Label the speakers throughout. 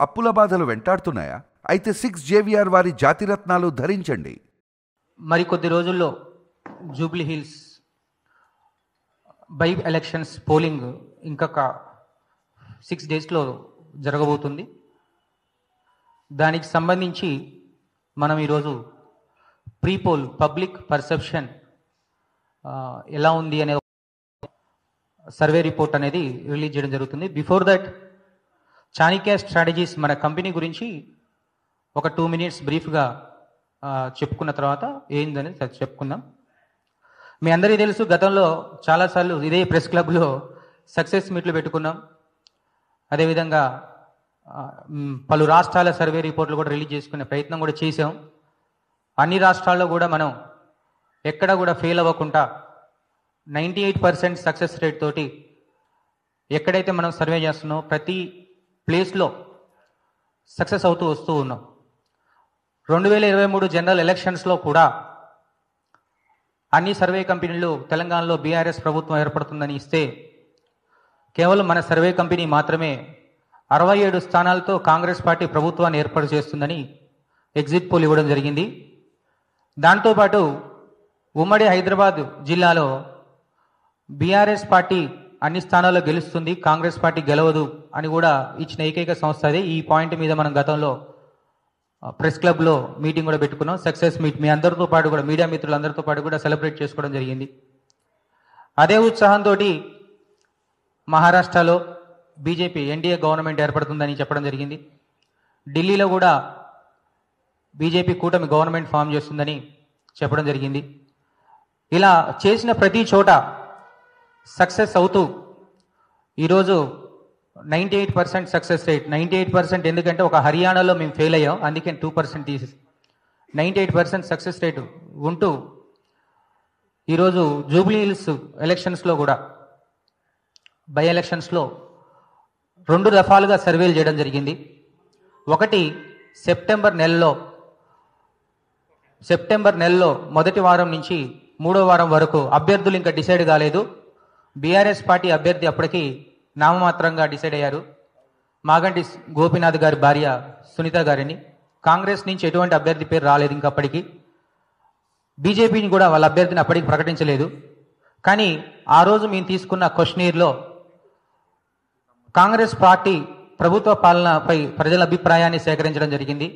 Speaker 1: అప్పుల బాధలు వెంటాడుతున్నాయా? అయితే 6JVR వారి జాతిరత్నాలు ధరించండి.
Speaker 2: మరికొద్ది రోజుల్లో Jubilee hills by elections polling ఇంకొక 6 డేస్లో జరగబోతుంది. దానికి సంబంధించి మనం ఈరోజు ప్రీపోల్ పబ్లిక్ పర్సెప్షన్ ఎలా ఉంది అనే సర్వే రిపోర్ట్ అనేది రిలీజ్ చేయడం జరుగుతుంది. బిఫోర్ దట్ చాణిక్య స్ట్రాటజీస్ మన కంపెనీ గురించి ఒక 2 minutes బ్రీఫ్గా చెప్పుకున్న తర్వాత ఏందనేది చెప్పుకుందాం. మీ అందరికీ తెలుసు, గతంలో చాలాసార్లు ఇదే ప్రెస్ క్లబ్లో సక్సెస్ మీట్లు పెట్టుకున్నాం. అదేవిధంగా పలు రాష్ట్రాల సర్వే రిపోర్ట్లు కూడా రిలీజ్ చేసుకునే ప్రయత్నం కూడా చేసాం. అన్ని రాష్ట్రాల్లో కూడా మనం ఎక్కడ కూడా ఫెయిల్ అవ్వకుండా 98% సక్సెస్ రేట్ తోటి ఎక్కడైతే మనం సర్వే చేస్తున్నామో ప్రతి ప్లేస్లో సక్సెస్ అవుతూ వస్తూ ఉన్నాం. 2023 జనరల్ ఎలక్షన్స్లో కూడా అన్ని సర్వే కంపెనీలు తెలంగాణలో బీఆర్ఎస్ ప్రభుత్వం ఏర్పడుతుందని ఇస్తే కేవలం మన సర్వే కంపెనీ మాత్రమే 67 స్థానాలతో కాంగ్రెస్ పార్టీ ప్రభుత్వాన్ని ఏర్పాటు చేస్తుందని ఎగ్జిట్ పోల్ ఇవ్వడం జరిగింది. దాంతోపాటు ఉమ్మడి హైదరాబాద్ జిల్లాలో బీఆర్ఎస్ పార్టీ అన్ని స్థానాల్లో గెలుస్తుంది, కాంగ్రెస్ పార్టీ గెలవదు అని కూడా ఇచ్చిన ఏకైక సంస్థ అదే. ఈ పాయింట్ మీద మనం గతంలో ప్రెస్ క్లబ్లో మీటింగ్ కూడా పెట్టుకున్నాం. సక్సెస్ మీట్ మీ అందరితో పాటు కూడా మీడియా మిత్రులందరితో పాటు కూడా సెలబ్రేట్ చేసుకోవడం జరిగింది. అదే ఉత్సాహంతో మహారాష్ట్రలో బీజేపీ ఎన్డీఏ గవర్నమెంట్ ఏర్పడుతుందని చెప్పడం జరిగింది. ఢిల్లీలో కూడా బీజేపీ కూటమి గవర్నమెంట్ ఫామ్ చేస్తుందని చెప్పడం జరిగింది. ఇలా చేసిన ప్రతి చోట సక్సెస్ అవుతూ ఈరోజు 98% సక్సెస్ రేట్. 98% ఎందుకంటే ఒక హర్యానాలో మేము ఫెయిల్ అయ్యాం, అందుకే 2% తీసేసి 98% సక్సెస్ రేటు ఉంటూ ఈరోజు జూబ్లీ హిల్స్ ఎలక్షన్స్లో కూడా బై ఎలక్షన్స్లో 2 దఫాలుగా సర్వేలు చేయడం జరిగింది. ఒకటి సెప్టెంబర్ నెలలో మొదటి వారం నుంచి 3వ వారం వరకు అభ్యర్థులు ఇంకా డిసైడ్ కాలేదు. బీఆర్ఎస్ పార్టీ అభ్యర్థి అప్పటికి నామమాత్రంగా డిసైడ్ అయ్యారు, మాగంటి గోపీనాథ్ గారి భార్య సునీత గారిని. కాంగ్రెస్ నుంచి ఎటువంటి అభ్యర్థి పేరు రాలేదు ఇంకా అప్పటికి. బీజేపీని కూడా వాళ్ళ అభ్యర్థిని అప్పటికి ప్రకటించలేదు. కానీ ఆ రోజు మేము తీసుకున్న క్వశ్చనీర్లో కాంగ్రెస్ పార్టీ ప్రభుత్వ పాలనపై ప్రజల అభిప్రాయాన్ని సేకరించడం జరిగింది.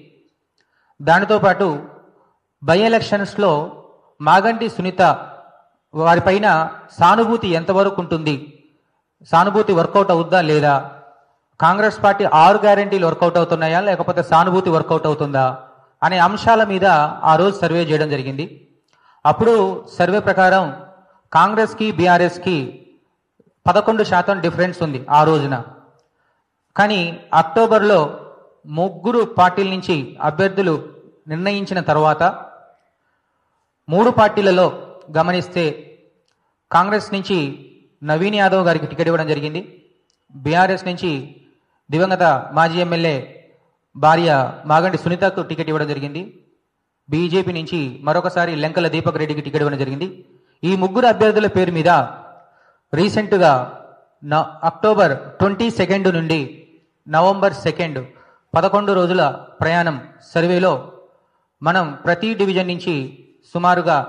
Speaker 2: దానితో పాటు బై ఎలక్షన్స్లో మాగంటి సునీత వారిపైన సానుభూతి ఎంతవరకు ఉంటుంది, సానుభూతి వర్కౌట్ అవుద్దా లేదా, కాంగ్రెస్ పార్టీ 6 గ్యారెంటీలు వర్కౌట్ అవుతున్నాయా లేకపోతే సానుభూతి వర్కౌట్ అవుతుందా అనే అంశాల మీద ఆ రోజు సర్వే చేయడం జరిగింది. అప్పుడు సర్వే ప్రకారం కాంగ్రెస్కి బీఆర్ఎస్కి 11% డిఫరెన్స్ ఉంది ఆ రోజున. కానీ అక్టోబర్లో 3 పార్టీల నుంచి అభ్యర్థులు నిర్ణయించిన తర్వాత 3 పార్టీలలో గమనిస్తే కాంగ్రెస్ నుంచి నవీన్ యాదవ్ గారికి టికెట్ ఇవ్వడం జరిగింది, బీఆర్ఎస్ నుంచి దివంగత మాజీ ఎమ్మెల్యే భార్య మాగంటి సునీతకు టికెట్ ఇవ్వడం జరిగింది, బీజేపీ నుంచి మరొకసారి లెంకల దీపక్ రెడ్డికి టికెట్ ఇవ్వడం జరిగింది. ఈ 3 అభ్యర్థుల పేరు మీద రీసెంట్గా అక్టోబర్ 22 నుండి నవంబర్ 2 11 రోజుల ప్రయాణం సర్వేలో మనం ప్రతి డివిజన్ నుంచి సుమారుగా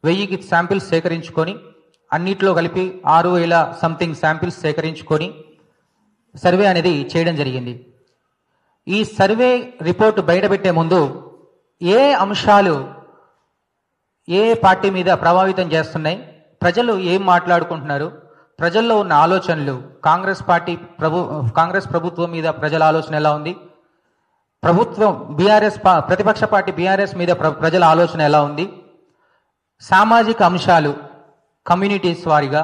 Speaker 2: 1000 శాంపిల్స్ సేకరించుకొని అన్నిట్లో కలిపి 6000 సంథింగ్ శాంపిల్స్ సేకరించుకొని సర్వే అనేది చేయడం జరిగింది. ఈ సర్వే రిపోర్ట్ బయటపెట్టే ముందు ఏ అంశాలు ఏ పార్టీ మీద ప్రభావితం చేస్తున్నాయి, ప్రజలు ఏం మాట్లాడుకుంటున్నారు, ప్రజల్లో ఉన్న ఆలోచనలు, కాంగ్రెస్ ప్రభుత్వం మీద ప్రజల ఆలోచన ఎలా ఉంది, ప్రతిపక్ష పార్టీ బీఆర్ఎస్ మీద ప్రజల ఆలోచన ఎలా ఉంది, సామాజిక అంశాలు కమ్యూనిటీస్ వారిగా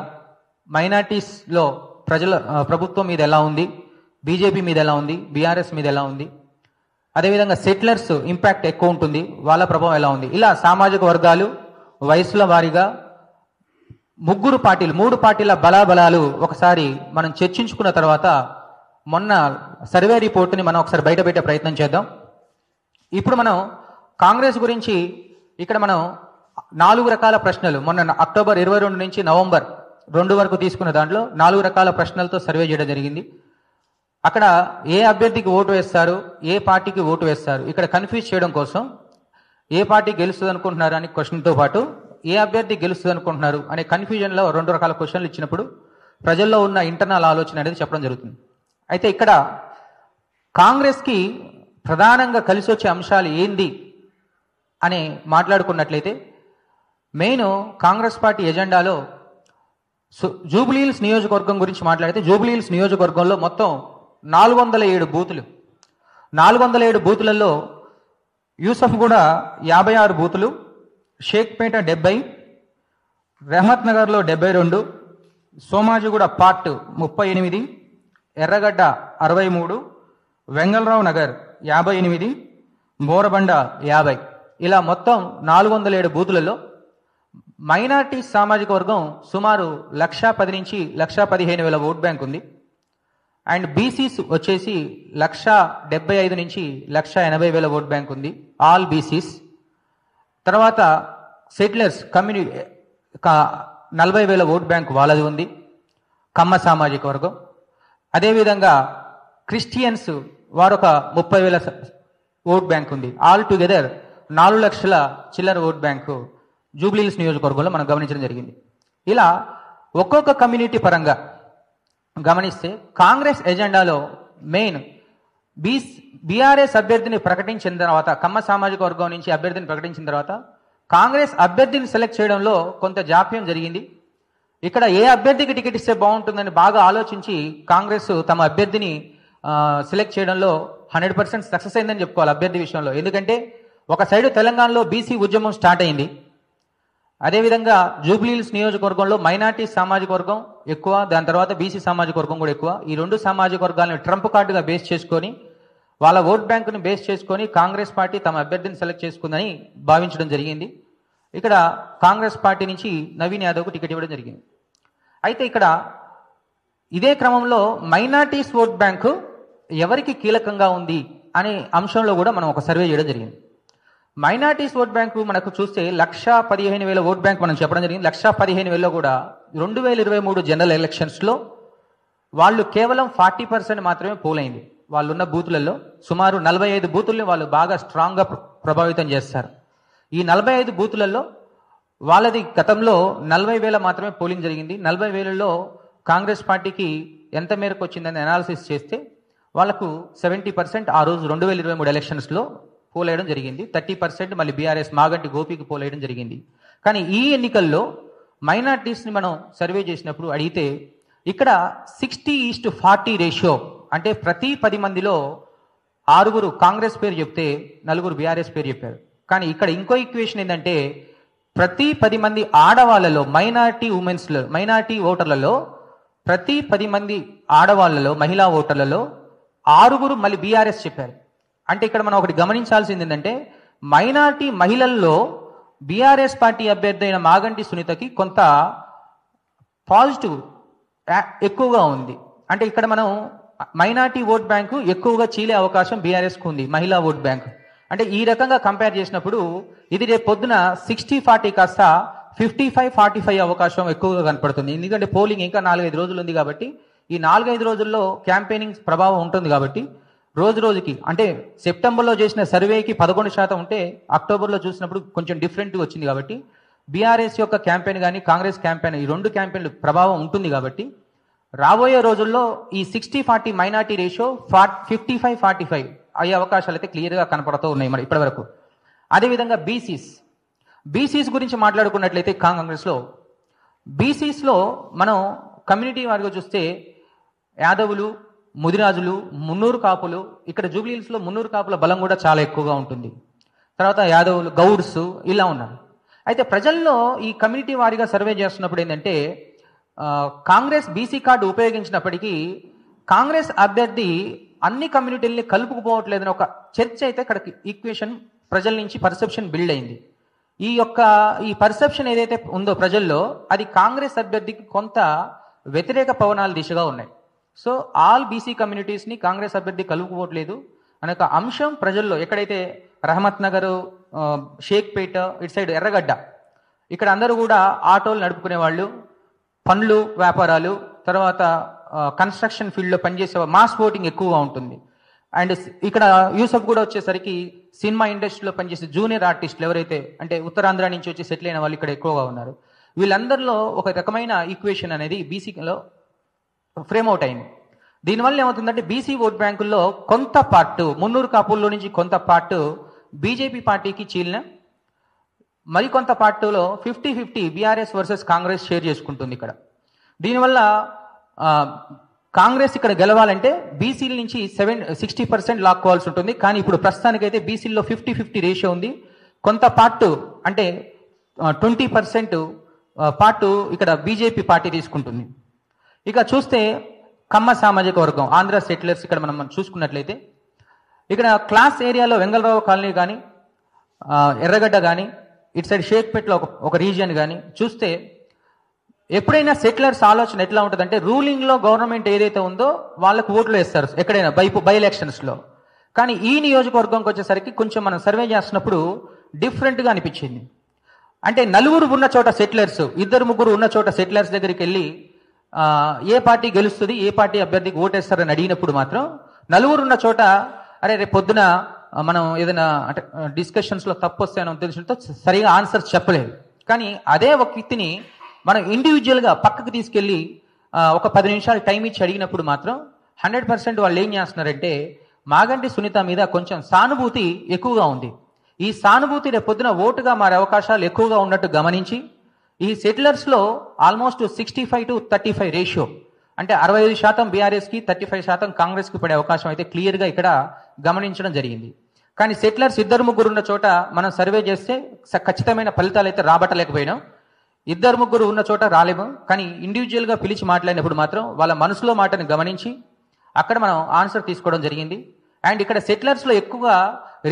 Speaker 2: మైనార్టీస్లో ప్రభుత్వం మీద ఎలా ఉంది, బీజేపీ మీద ఎలా ఉంది, బీఆర్ఎస్ మీద ఎలా ఉంది, అదేవిధంగా సెటిలర్స్ ఇంపాక్ట్ ఎక్కువ ఉంటుంది, వాళ్ళ ప్రభావం ఎలా ఉంది, ఇలా సామాజిక వర్గాలు వయసుల వారీగా 3 పార్టీల బలాబలాలు ఒకసారి మనం చర్చించుకున్న తర్వాత మొన్న సర్వే రిపోర్ట్ని మనం ఒకసారి బయటపెట్టే ప్రయత్నం చేద్దాం. ఇప్పుడు మనం కాంగ్రెస్ గురించి ఇక్కడ మనం 4 రకాల ప్రశ్నలు మొన్న అక్టోబర్ 22 నుంచి నవంబర్ 2 వరకు తీసుకున్న దాంట్లో 4 రకాల ప్రశ్నలతో సర్వే చేయడం జరిగింది. అక్కడ ఏ అభ్యర్థికి ఓటు వేస్తారు, ఏ పార్టీకి ఓటు వేస్తారు, ఇక్కడ కన్ఫ్యూజ్ చేయడం కోసం ఏ పార్టీ గెలుస్తుంది అనుకుంటున్నారు అనే క్వశ్చన్తో పాటు ఏ అభ్యర్థి గెలుస్తుంది అనుకుంటున్నారు అనే కన్ఫ్యూజన్లో 2 రకాల క్వశ్చన్లు ఇచ్చినప్పుడు ప్రజల్లో ఉన్న ఇంటర్నల్ ఆలోచన అనేది చెప్పడం జరుగుతుంది. అయితే ఇక్కడ కాంగ్రెస్కి ప్రధానంగా కలిసి వచ్చే అంశాలు ఏంది అని మాట్లాడుకున్నట్లయితే మెయిన్ కాంగ్రెస్ పార్టీ ఎజెండాలో జూబ్లీహిల్స్ నియోజకవర్గం గురించి మాట్లాడితే జూబ్లీహిల్స్ నియోజకవర్గంలో మొత్తం 407 బూతులు. 407 బూతులలో యూసఫ్గూడ 56 బూతులు, షేక్పేట 70, రెహమత్ నగర్లో 72, సోమాజిగూడ పార్ట్ 38, ఎర్రగడ్డ 63, వెంగళరావు నగర్ 58, బోరబండ 50. ఇలా మొత్తం 407 బూతులలో మైనార్టీ సామాజిక వర్గం సుమారు 1,10,000 నుంచి 1,15,000 ఓట్ బ్యాంక్ ఉంది. అండ్ బీసీస్ వచ్చేసి 1,75,000 నుంచి 1,80,000 ఓట్ బ్యాంక్ ఉంది, ఆల్ బీసీస్. తర్వాత సెటిలర్స్ కమ్యూనిటీ 40,000 ఓట్ బ్యాంక్ వాళ్ళది ఉంది, కమ్మ సామాజిక వర్గం. అదేవిధంగా క్రిస్టియన్స్ వారొక 30,000 ఓట్ బ్యాంక్ ఉంది. ఆల్ టుగెదర్ 4 లక్షల చిల్లర ఓట్ బ్యాంకు జూబ్లీహిల్స్ నియోజకవర్గంలో మనం గమనించడం జరిగింది. ఇలా ఒక్కొక్క కమ్యూనిటీ పరంగా గమనిస్తే కాంగ్రెస్ ఎజెండాలో మెయిన్ బీఆర్ఎస్ అభ్యర్థిని ప్రకటించిన తర్వాత, కమ్మ సామాజిక వర్గం నుంచి అభ్యర్థిని ప్రకటించిన తర్వాత కాంగ్రెస్ అభ్యర్థిని సెలెక్ట్ చేయడంలో కొంత జాప్యం జరిగింది. ఇక్కడ ఏ అభ్యర్థికి టికెట్ ఇస్తే బాగుంటుందని బాగా ఆలోచించి కాంగ్రెస్ తమ అభ్యర్థిని సెలెక్ట్ చేయడంలో 100% సక్సెస్ అయిందని చెప్పుకోవాలి అభ్యర్థి విషయంలో. ఎందుకంటే ఒక సైడు తెలంగాణలో బీసీ ఉద్యమం స్టార్ట్ అయింది, అదేవిధంగా జూబ్లీహిల్స్ నియోజకవర్గంలో మైనార్టీ సామాజిక వర్గం ఎక్కువ, దాని తర్వాత బీసీ సామాజిక వర్గం కూడా ఎక్కువ. ఈ 2 సామాజిక వర్గాలను ట్రంప్ కార్డుగా బేస్ చేసుకొని వాళ్ళ ఓట్ బ్యాంకుని బేస్ చేసుకొని కాంగ్రెస్ పార్టీ తమ అభ్యర్థిని సెలెక్ట్ చేసుకుందని భావించడం జరిగింది. ఇక్కడ కాంగ్రెస్ పార్టీ నుంచి నవీన్ యాదవ్కు టికెట్ ఇవ్వడం జరిగింది. అయితే ఇక్కడ ఇదే క్రమంలో మైనార్టీస్ ఓట్ బ్యాంకు ఎవరికి కీలకంగా ఉంది అనే అంశంలో కూడా మనం ఒక సర్వే చేయడం జరిగింది. మైనార్టీస్ ఓట్ బ్యాంకు మనకు చూస్తే 1,15,000 ఓట్ బ్యాంక్ మనం చెప్పడం జరిగింది. 1,15,000లో కూడా 2023 జనరల్ ఎలక్షన్స్లో వాళ్ళు కేవలం 40% మాత్రమే పోలైంది. వాళ్ళు ఉన్న బూతులలో సుమారు 45 బూతుల్ని వాళ్ళు బాగా స్ట్రాంగ్గా ప్రభావితం చేస్తారు. ఈ 45 బూతులలో వాళ్ళది గతంలో 40,000 మాత్రమే పోలింగ్ జరిగింది. 40,000లో కాంగ్రెస్ పార్టీకి ఎంత మేరకు వచ్చిందని అనాలిసిస్ చేస్తే వాళ్ళకు 70% ఆ రోజు 2023 ఎలక్షన్స్లో పోలేయడం జరిగింది. 30% మళ్ళీ బీఆర్ఎస్ మాగంటి గోపికి పోలేయడం జరిగింది. కానీ ఈ ఎన్నికల్లో మైనార్టీస్ని మనం సర్వే చేసినప్పుడు అడిగితే ఇక్కడ 60:40 రేషియో, అంటే ప్రతి 10 మందిలో 6 కాంగ్రెస్ పేరు చెప్తే 4 బీఆర్ఎస్ పేరు చెప్పారు. కానీ ఇక్కడ ఇంకో ఈక్వేషన్ ఏంటంటే ప్రతి 10 మంది ఆడవాళ్ళలో మైనార్టీ ఓటర్లలో ప్రతి 10 మంది ఆడవాళ్ళలో మహిళా ఓటర్లలో 6 మళ్ళీ బీఆర్ఎస్ చెప్పారు. అంటే ఇక్కడ మనం ఒకటి గమనించాల్సింది ఏంటంటే మైనార్టీ మహిళల్లో బీఆర్ఎస్ పార్టీ అభ్యర్థి అయిన మాగంటి సునీతకి కొంత పాజిటివ్ ఎక్కువగా ఉంది. అంటే ఇక్కడ మనం మైనార్టీ ఓట్ బ్యాంకు ఎక్కువగా చీలే అవకాశం బీఆర్ఎస్కు ఉంది, మహిళా ఓట్ బ్యాంక్. అంటే ఈ రకంగా కంపేర్ చేసినప్పుడు ఇది రేపు పొద్దున 60-40 కాస్త 55-45 అవకాశం ఎక్కువగా కనపడుతుంది. ఎందుకంటే పోలింగ్ ఇంకా 4-5 రోజులు ఉంది కాబట్టి ఈ 4-5 రోజుల్లో క్యాంపెయినింగ్ ప్రభావం ఉంటుంది కాబట్టి రోజుకి అంటే సెప్టెంబర్లో చేసిన సర్వేకి 11% ఉంటే అక్టోబర్లో చూసినప్పుడు కొంచెం డిఫరెంట్గా వచ్చింది. కాబట్టి బీఆర్ఎస్ యొక్క క్యాంపెయిన్ కానీ కాంగ్రెస్ క్యాంపెయిన్ ఈ 2 క్యాంపెయిన్లు ప్రభావం ఉంటుంది. కాబట్టి రాబోయే రోజుల్లో ఈ 60-40 మైనార్టీ రేషియో 55-45 అయ్యే అవకాశాలు అయితే క్లియర్గా కనపడుతూ ఉన్నాయి మరి ఇప్పటి వరకు. అదేవిధంగా బీసీస్ గురించి మాట్లాడుకున్నట్లయితే కాంగ్రెస్లో బీసీస్లో మనం కమ్యూనిటీ వారిగా చూస్తే యాదవులు, ముదిరాజులు, మున్నూరు కాపులు, ఇక్కడ జూబ్లీహిల్స్లో మున్నూరు కాపుల బలం కూడా చాలా ఎక్కువగా ఉంటుంది. తర్వాత యాదవులు, గౌడ్స్ ఇలా ఉన్నారు. అయితే ప్రజల్లో ఈ కమ్యూనిటీ వారిగా సర్వే చేస్తున్నప్పుడు ఏంటంటే కాంగ్రెస్ బీసీ కార్డు ఉపయోగించినప్పటికీ కాంగ్రెస్ అభ్యర్థి అన్ని కమ్యూనిటీలని కలుపుకుపోవట్లేదని ఒక చర్చ అయితే ఇక్కడ ఈక్వేషన్ ప్రజల నుంచి పర్సెప్షన్ బిల్డ్ అయింది. ఈ పర్సెప్షన్ ఏదైతే ఉందో ప్రజల్లో అది కాంగ్రెస్ అభ్యర్థికి కొంత వ్యతిరేక పవనాల దిశగా ఉన్నాయి. సో ఆల్ బీసీ కమ్యూనిటీస్ని కాంగ్రెస్ అభ్యర్థి కలుపుకోవట్లేదు అనే ఒక అంశం ప్రజల్లో, ఎక్కడైతే రహమత్ నగర్, షేక్పేట, ఇటు సైడ్ ఎర్రగడ్డ, ఇక్కడ అందరూ కూడా ఆటోలు నడుపుకునే వాళ్ళు, పండ్లు వ్యాపారాలు, తర్వాత కన్స్ట్రక్షన్ ఫీల్డ్లో పనిచేసే మాస్ ఓటింగ్ ఎక్కువగా ఉంటుంది. అండ్ ఇక్కడ యూసఫ్ కూడా వచ్చేసరికి సినిమా ఇండస్ట్రీలో పనిచేసే జూనియర్ ఆర్టిస్టులు ఎవరైతే అంటే ఉత్తరాంధ్ర నుంచి వచ్చి సెటిల్ అయిన వాళ్ళు ఇక్కడ ఎక్కువగా ఉన్నారు. వీళ్ళందరిలో ఒక రకమైన ఈక్వేషన్ అనేది బీసీలో ఫ్రేమ్ అవుట్ అయింది. దీనివల్ల ఏమవుతుందంటే బీసీ ఓట్ బ్యాంకుల్లో కొంత పార్ట్ మున్నూరు కాపుల్లో నుంచి కొంత పార్ట్ బీజేపీ పార్టీకి చీలిన, మరికొంత పార్టీలో 50-50 బీఆర్ఎస్ వర్సెస్ కాంగ్రెస్ షేర్ చేసుకుంటుంది ఇక్కడ. దీనివల్ల కాంగ్రెస్ ఇక్కడ గెలవాలంటే బీసీల నుంచి 60% లాక్కోవాల్సి ఉంటుంది. కానీ ఇప్పుడు ప్రస్తుతానికైతే బీసీల్లో 50-50 రేషియో ఉంది. కొంత పార్ట్ అంటే 20% పార్ట్ ఇక్కడ బీజేపీ పార్టీ తీసుకుంటుంది. ఇక చూస్తే కమ్మ సామాజిక వర్గం ఆంధ్ర సెటిలర్స్ ఇక్కడ మనం చూసుకున్నట్లయితే ఇక్కడ క్లాస్ ఏరియాలో వెంగళరావు కాలనీ కానీ ఎర్రగడ్డ కానీ ఇటు సైడ్ షేక్పేట్లో ఒక రీజియన్ కానీ చూస్తే ఎప్పుడైనా సెటిలర్స్ ఆలోచన ఎట్లా ఉంటుందంటే రూలింగ్లో గవర్నమెంట్ ఏదైతే ఉందో వాళ్ళకు ఓట్లు వేస్తారు ఎక్కడైనా బై ఎలక్షన్స్లో. కానీ ఈ నియోజకవర్గంకి వచ్చేసరికి కొంచెం మనం సర్వే చేస్తున్నప్పుడు డిఫరెంట్గా అనిపించింది. అంటే నలుగురు ఉన్న చోట సెటిలర్స్ 2-3 ఉన్న చోట సెటిలర్స్ దగ్గరికి వెళ్ళి ఏ పార్టీ గెలుస్తుంది, ఏ పార్టీ అభ్యర్థికి ఓటేస్తారని అడిగినప్పుడు మాత్రం నలుగురు ఉన్న చోట అరే రేపు పొద్దున మనం ఏదైనా అంటే డిస్కషన్స్లో తప్పు వస్తాయని ఉద్దేశంతో సరిగా ఆన్సర్స్ చెప్పలేదు. కానీ అదే ఒక వ్యక్తిని మనం ఇండివిజువల్గా పక్కకు తీసుకెళ్ళి ఒక 10 నిమిషాలు టైం ఇచ్చి అడిగినప్పుడు మాత్రం 100% వాళ్ళు ఏం చేస్తున్నారంటే మాగంటి సునీత మీద కొంచెం సానుభూతి ఎక్కువగా ఉంది. ఈ సానుభూతి రేపు పొద్దున ఓటుగా మారే అవకాశాలు ఎక్కువగా ఉన్నట్టు గమనించి ఈ సెటిలర్స్లో ఆల్మోస్ట్ 65-35 రేషియో అంటే 65% బీఆర్ఎస్కి 35% కాంగ్రెస్కి పడే అవకాశం అయితే క్లియర్గా ఇక్కడ గమనించడం జరిగింది. కానీ సెటిలర్స్ 2-3 ఉన్న చోట మనం సర్వే చేస్తే ఖచ్చితమైన ఫలితాలు అయితే రాబట్టలేకపోయినాం. 2-3 ఉన్న చోట రాలేము. కానీ ఇండివిజువల్గా పిలిచి మాట్లాడినప్పుడు మాత్రం వాళ్ళ మనసులో మాటను గమనించి అక్కడ మనం ఆన్సర్ తీసుకోవడం జరిగింది. అండ్ ఇక్కడ సెటిలర్స్లో ఎక్కువగా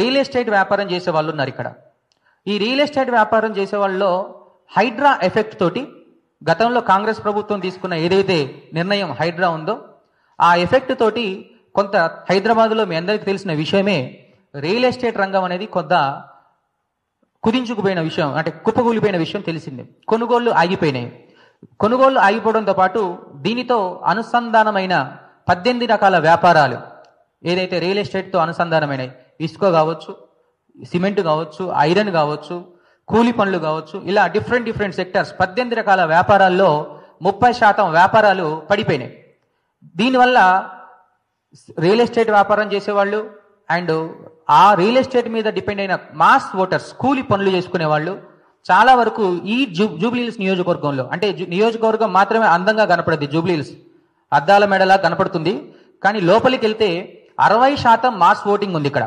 Speaker 2: రియల్ ఎస్టేట్ వ్యాపారం చేసే వాళ్ళు ఉన్నారు. ఇక్కడ ఈ రియల్ ఎస్టేట్ వ్యాపారం చేసే వాళ్ళలో హైడ్రా ఎఫెక్ట్ తోటి గతంలో కాంగ్రెస్ ప్రభుత్వం తీసుకున్న ఏదైతే నిర్ణయం హైడ్రా ఉందో ఆ ఎఫెక్ట్ తోటి కొంత హైదరాబాద్లో మీ అందరికీ తెలిసిన విషయమే రియల్ ఎస్టేట్ రంగం అనేది కొంత కుదించుకుపోయిన విషయం అంటే కుప్పకూలిపోయిన విషయం తెలిసిందే. కొనుగోళ్లు ఆగిపోయినాయి. కొనుగోళ్లు ఆగిపోవడంతో పాటు దీనితో అనుసంధానమైన 18 రకాల వ్యాపారాలు ఏదైతే రియల్ ఎస్టేట్తో అనుసంధానమైనవి ఇసుక కావచ్చు, సిమెంట్ కావచ్చు, ఐరన్ కావచ్చు, కూలి పనులు కావచ్చు, ఇలా డిఫరెంట్ సెక్టర్స్ 18 రకాల వ్యాపారాల్లో 30% వ్యాపారాలు పడిపోయినాయి. దీనివల్ల రియల్ ఎస్టేట్ వ్యాపారం చేసేవాళ్ళు అండ్ ఆ రియల్ ఎస్టేట్ మీద డిపెండ్ అయిన మాస్ ఓటర్స్ కూలి పనులు చేసుకునే వాళ్ళు చాలా వరకు ఈ జూబ్లీహిల్స్ నియోజకవర్గంలో అంటే నియోజకవర్గం మాత్రమే అందంగా కనపడద్ది. జూబ్లీహిల్స్ అద్దాల మెడలా కనపడుతుంది. కానీ లోపలికి వెళ్తే 60% మాస్ ఓటింగ్ ఉంది. ఇక్కడ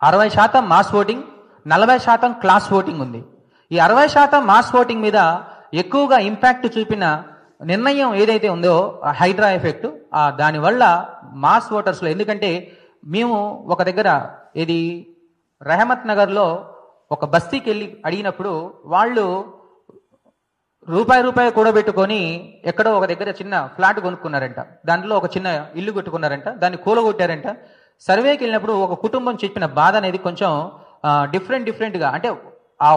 Speaker 2: 60% మాస్ ఓటింగ్, 40% క్లాస్ ఓటింగ్ ఉంది. ఈ 60% మాస్ ఓటింగ్ మీద ఎక్కువగా ఇంపాక్ట్ చూపిన నిర్ణయం ఏదైతే ఉందో హైడ్రా ఎఫెక్ట్ దానివల్ల మాస్ ఓటర్స్లో ఎందుకంటే మేము ఒక దగ్గర ఇది రెహమత్ నగర్లో ఒక బస్తీకి వెళ్ళి అడిగినప్పుడు వాళ్ళు రూపాయి కూడబెట్టుకొని ఎక్కడో ఒక దగ్గర చిన్న ఫ్లాట్ కొనుక్కున్నారంట. దాంట్లో ఒక చిన్న ఇల్లు కట్టుకున్నారంట. దాన్ని కూలగొట్టారంట. సర్వేకి వెళ్ళినప్పుడు ఒక కుటుంబం చెప్పిన బాధ అనేది కొంచెం డిఫరెంట్గా అంటే ఆ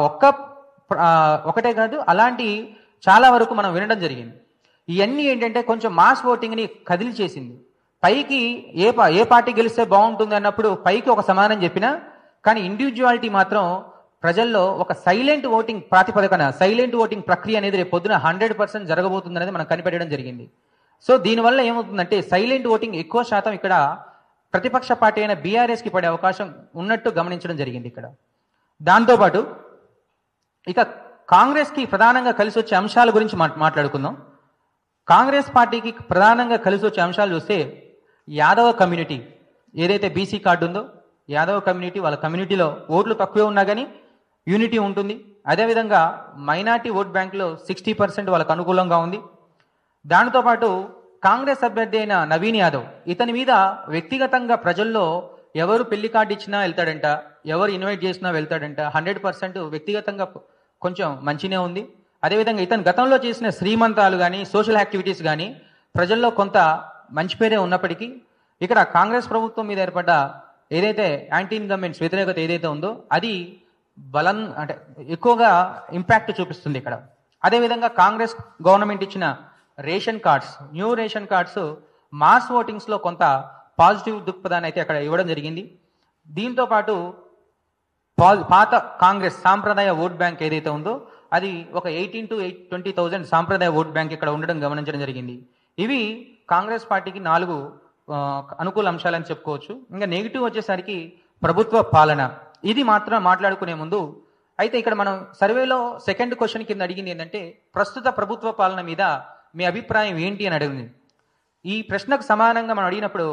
Speaker 2: ఒకటే కాదు అలాంటి చాలా వరకు మనం వినడం జరిగింది. ఇవన్నీ ఏంటంటే కొంచెం మాస్ ఓటింగ్ని కదిలి చేసింది. పైకి ఏ పార్టీ గెలిస్తే బాగుంటుంది అన్నప్పుడు పైకి ఒక సమానం చెప్పినా కానీ ఇండివిజువాలిటీ మాత్రం ప్రజల్లో ఒక సైలెంట్ ఓటింగ్ ప్రాతిపదికన సైలెంట్ ఓటింగ్ ప్రక్రియ అనేది రేపు పొద్దున 100% జరగబోతుంది అనేది మనం కనిపెట్టడం జరిగింది. సో దీనివల్ల ఏమవుతుందంటే సైలెంట్ ఓటింగ్ ఎక్కువ శాతం ఇక్కడ ప్రతిపక్ష పార్టీ అయిన బీఆర్ఎస్కి పడే అవకాశం ఉన్నట్టు గమనించడం జరిగింది ఇక్కడ. దాంతోపాటు ఇక కాంగ్రెస్కి ప్రధానంగా కలిసి వచ్చే అంశాల గురించి మాట్లాడుకుందాం. కాంగ్రెస్ పార్టీకి ప్రధానంగా కలిసి వచ్చే అంశాలు చూస్తే యాదవ కమ్యూనిటీ ఏదైతే బీసీ కార్డు ఉందో యాదవ కమ్యూనిటీ వాళ్ళ కమ్యూనిటీలో ఓట్లు తక్కువే ఉన్నా కానీ యూనిటీ ఉంటుంది. అదేవిధంగా మైనార్టీ ఓట్ బ్యాంకులో 60% వాళ్ళకు అనుకూలంగా ఉంది. దానితో పాటు కాంగ్రెస్ అభ్యర్థి అయిన నవీన్ యాదవ్ ఇతని మీద వ్యక్తిగతంగా ప్రజల్లో ఎవరు పెళ్లి కార్డు ఇచ్చినా వెళ్తాడంట, ఎవరు ఇన్వైట్ చేసినా వెళ్తాడంట. 100% వ్యక్తిగతంగా కొంచెం మంచినే ఉంది. అదేవిధంగా ఇతను గతంలో చేసిన శ్రీమంతాలు కానీ సోషల్ యాక్టివిటీస్ కానీ ప్రజల్లో కొంత మంచి పేరే ఉన్నప్పటికీ ఇక్కడ కాంగ్రెస్ ప్రభుత్వం మీద ఏర్పడ్డ ఏదైతే యాంటీ ఇన్కమెంట్స్ వ్యతిరేకత ఏదైతే ఉందో అది అంటే ఎక్కువగా ఇంపాక్ట్ చూపిస్తుంది ఇక్కడ. అదేవిధంగా కాంగ్రెస్ గవర్నమెంట్ ఇచ్చిన ration cards, new ration cards mass ఓటింగ్స్లో కొంత పాజిటివ్ దృక్పథాన్ని అయితే అక్కడ ఇవ్వడం జరిగింది. దీంతో పాటు పాత కాంగ్రెస్ సాంప్రదాయ ఓట్ బ్యాంక్ ఏదైతే ఉందో అది ఒక 18 to 20,000 సాంప్రదాయ ఓట్ బ్యాంక్ ఇక్కడ ఉండడం గమనించడం జరిగింది. ఇవి కాంగ్రెస్ పార్టీకి 4 అనుకూల అంశాలని చెప్పుకోవచ్చు. ఇంకా నెగిటివ్ వచ్చేసరికి ప్రభుత్వ పాలన. ఇది మాత్రం మాట్లాడుకునే ముందు అయితే ఇక్కడ మనం సర్వేలో సెకండ్ క్వశ్చన్ కింద అడిగింది ఏంటంటే ప్రస్తుత ప్రభుత్వ పాలన మీద మీ అభిప్రాయం ఏంటి అని అడిగింది. ఈ ప్రశ్నకు సమానంగా మనం అడిగినప్పుడు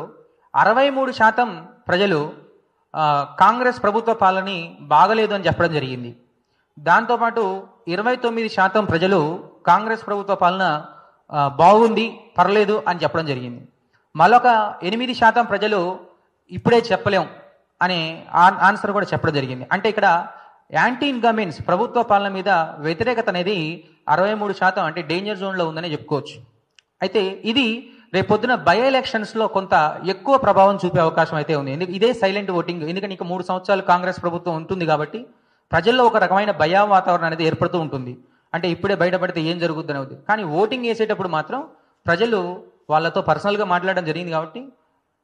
Speaker 2: 63% ప్రజలు కాంగ్రెస్ ప్రభుత్వ పాలనని బాగలేదు అని చెప్పడం జరిగింది. దాంతోపాటు 29% ప్రజలు కాంగ్రెస్ ప్రభుత్వ పాలన బాగుంది, పర్లేదు అని చెప్పడం జరిగింది. మరొక 8% ప్రజలు ఇప్పుడే చెప్పలేం అనే ఆన్సర్ కూడా చెప్పడం జరిగింది. అంటే ఇక్కడ యాంటీ ఇన్కమిన్స్ ప్రభుత్వ పాలన మీద వ్యతిరేకత అనేది 63% అంటే డేంజర్ జోన్లో ఉందని చెప్పుకోవచ్చు. అయితే ఇది రేపొద్దున బై ఎలక్షన్స్లో కొంత ఎక్కువ ప్రభావం చూపే అవకాశం అయితే ఉంది. ఇదే సైలెంట్ ఓటింగ్, ఎందుకంటే ఇంకా 3 సంవత్సరాలు కాంగ్రెస్ ప్రభుత్వం ఉంటుంది కాబట్టి ప్రజల్లో ఒక రకమైన భయా వాతావరణం అనేది ఏర్పడుతూ ఉంటుంది. అంటే ఇప్పుడే బయటపడితే ఏం జరుగుద్ది అనేది. కానీ ఓటింగ్ వేసేటప్పుడు మాత్రం ప్రజలు వాళ్ళతో పర్సనల్గా మాట్లాడడం జరిగింది కాబట్టి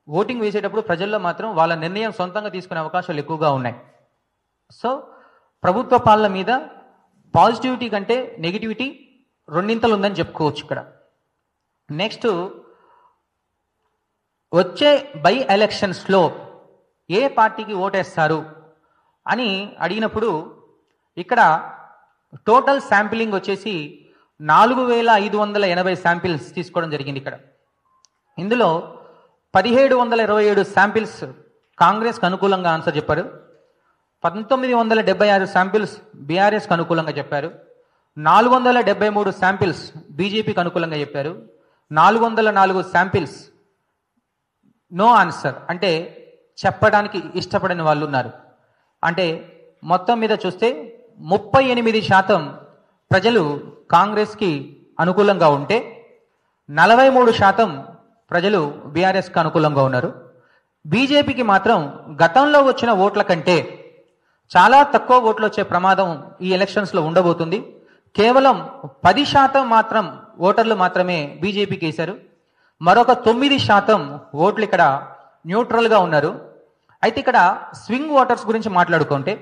Speaker 2: ఓటింగ్ వేసేటప్పుడు ప్రజల్లో మాత్రం వాళ్ళ నిర్ణయం సొంతంగా తీసుకునే అవకాశాలు ఎక్కువగా ఉన్నాయి. సో ప్రభుత్వ పాలన మీద పాజిటివిటీ కంటే నెగిటివిటీ రెండింతలు ఉందని చెప్పుకోవచ్చు ఇక్కడ. నెక్స్ట్ వచ్చే బై ఎలక్షన్స్లో ఏ పార్టీకి ఓటేస్తారు అని అడిగినప్పుడు ఇక్కడ టోటల్ శాంపిలింగ్ వచ్చేసి 4,580 శాంపిల్స్ తీసుకోవడం జరిగింది. ఇక్కడ ఇందులో 1,727 శాంపిల్స్ కాంగ్రెస్కి అనుకూలంగా ఆన్సర్ చెప్పారు. 1976 శాంపిల్స్ బీఆర్ఎస్కి అనుకూలంగా చెప్పారు. 473 శాంపిల్స్ బీజేపీకి అనుకూలంగా చెప్పారు. 404 శాంపిల్స్ నో ఆన్సర్ అంటే చెప్పడానికి ఇష్టపడని వాళ్ళు ఉన్నారు. అంటే మొత్తం మీద చూస్తే 38% ప్రజలు కాంగ్రెస్కి అనుకూలంగా ఉంటే 43% ప్రజలు బీఆర్ఎస్కి అనుకూలంగా ఉన్నారు. బీజేపీకి మాత్రం గతంలో వచ్చిన ఓట్ల కంటే చాలా తక్కువ ఓట్లు వచ్చే ప్రమాదం ఈ ఎలక్షన్స్లో ఉండబోతుంది. కేవలం 10% మాత్రం ఓటర్లు మాత్రమే బీజేపీకి వేశారు. మరొక 9% ఓట్లు ఇక్కడ న్యూట్రల్గా ఉన్నారు. అయితే ఇక్కడ స్వింగ్ ఓటర్స్ గురించి మాట్లాడుకుంటే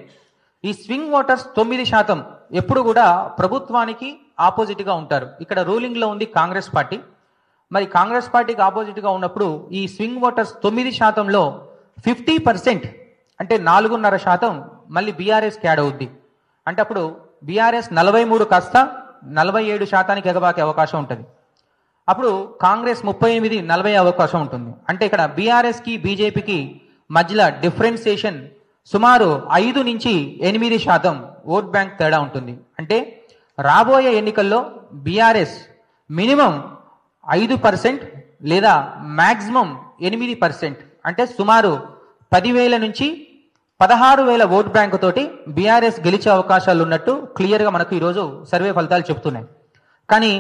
Speaker 2: ఈ స్వింగ్ ఓటర్స్ 9% ఎప్పుడు కూడా ప్రభుత్వానికి ఆపోజిట్గా ఉంటారు. ఇక్కడ రూలింగ్లో ఉంది కాంగ్రెస్ పార్టీ. మరి కాంగ్రెస్ పార్టీకి ఆపోజిట్గా ఉన్నప్పుడు ఈ స్వింగ్ ఓటర్స్ 9%లో 50% అంటే 4.5% మళ్ళీ బీఆర్ఎస్కి యాడ్ అవుద్ది. అంటే అప్పుడు బీఆర్ఎస్ 43 కాస్త 47% ఎగబాకే అవకాశం ఉంటుంది. అప్పుడు కాంగ్రెస్ 38-40 అవకాశం ఉంటుంది. అంటే ఇక్కడ బీఆర్ఎస్కి బీజేపీకి మధ్యలో డిఫరెన్సియేషన్ సుమారు 5 నుంచి 8% ఓట్ బ్యాంక్ తేడా ఉంటుంది. అంటే రాబోయే ఎన్నికల్లో బీఆర్ఎస్ మినిమం 5% లేదా మ్యాక్సిమం 8% అంటే సుమారు 10,000 నుంచి 16,000 ఓట్ బ్యాంకు తోటి బీఆర్ఎస్ గెలిచే అవకాశాలు ఉన్నట్టు క్లియర్గా మనకు ఈరోజు సర్వే ఫలితాలు చెప్తున్నాయి. కానీ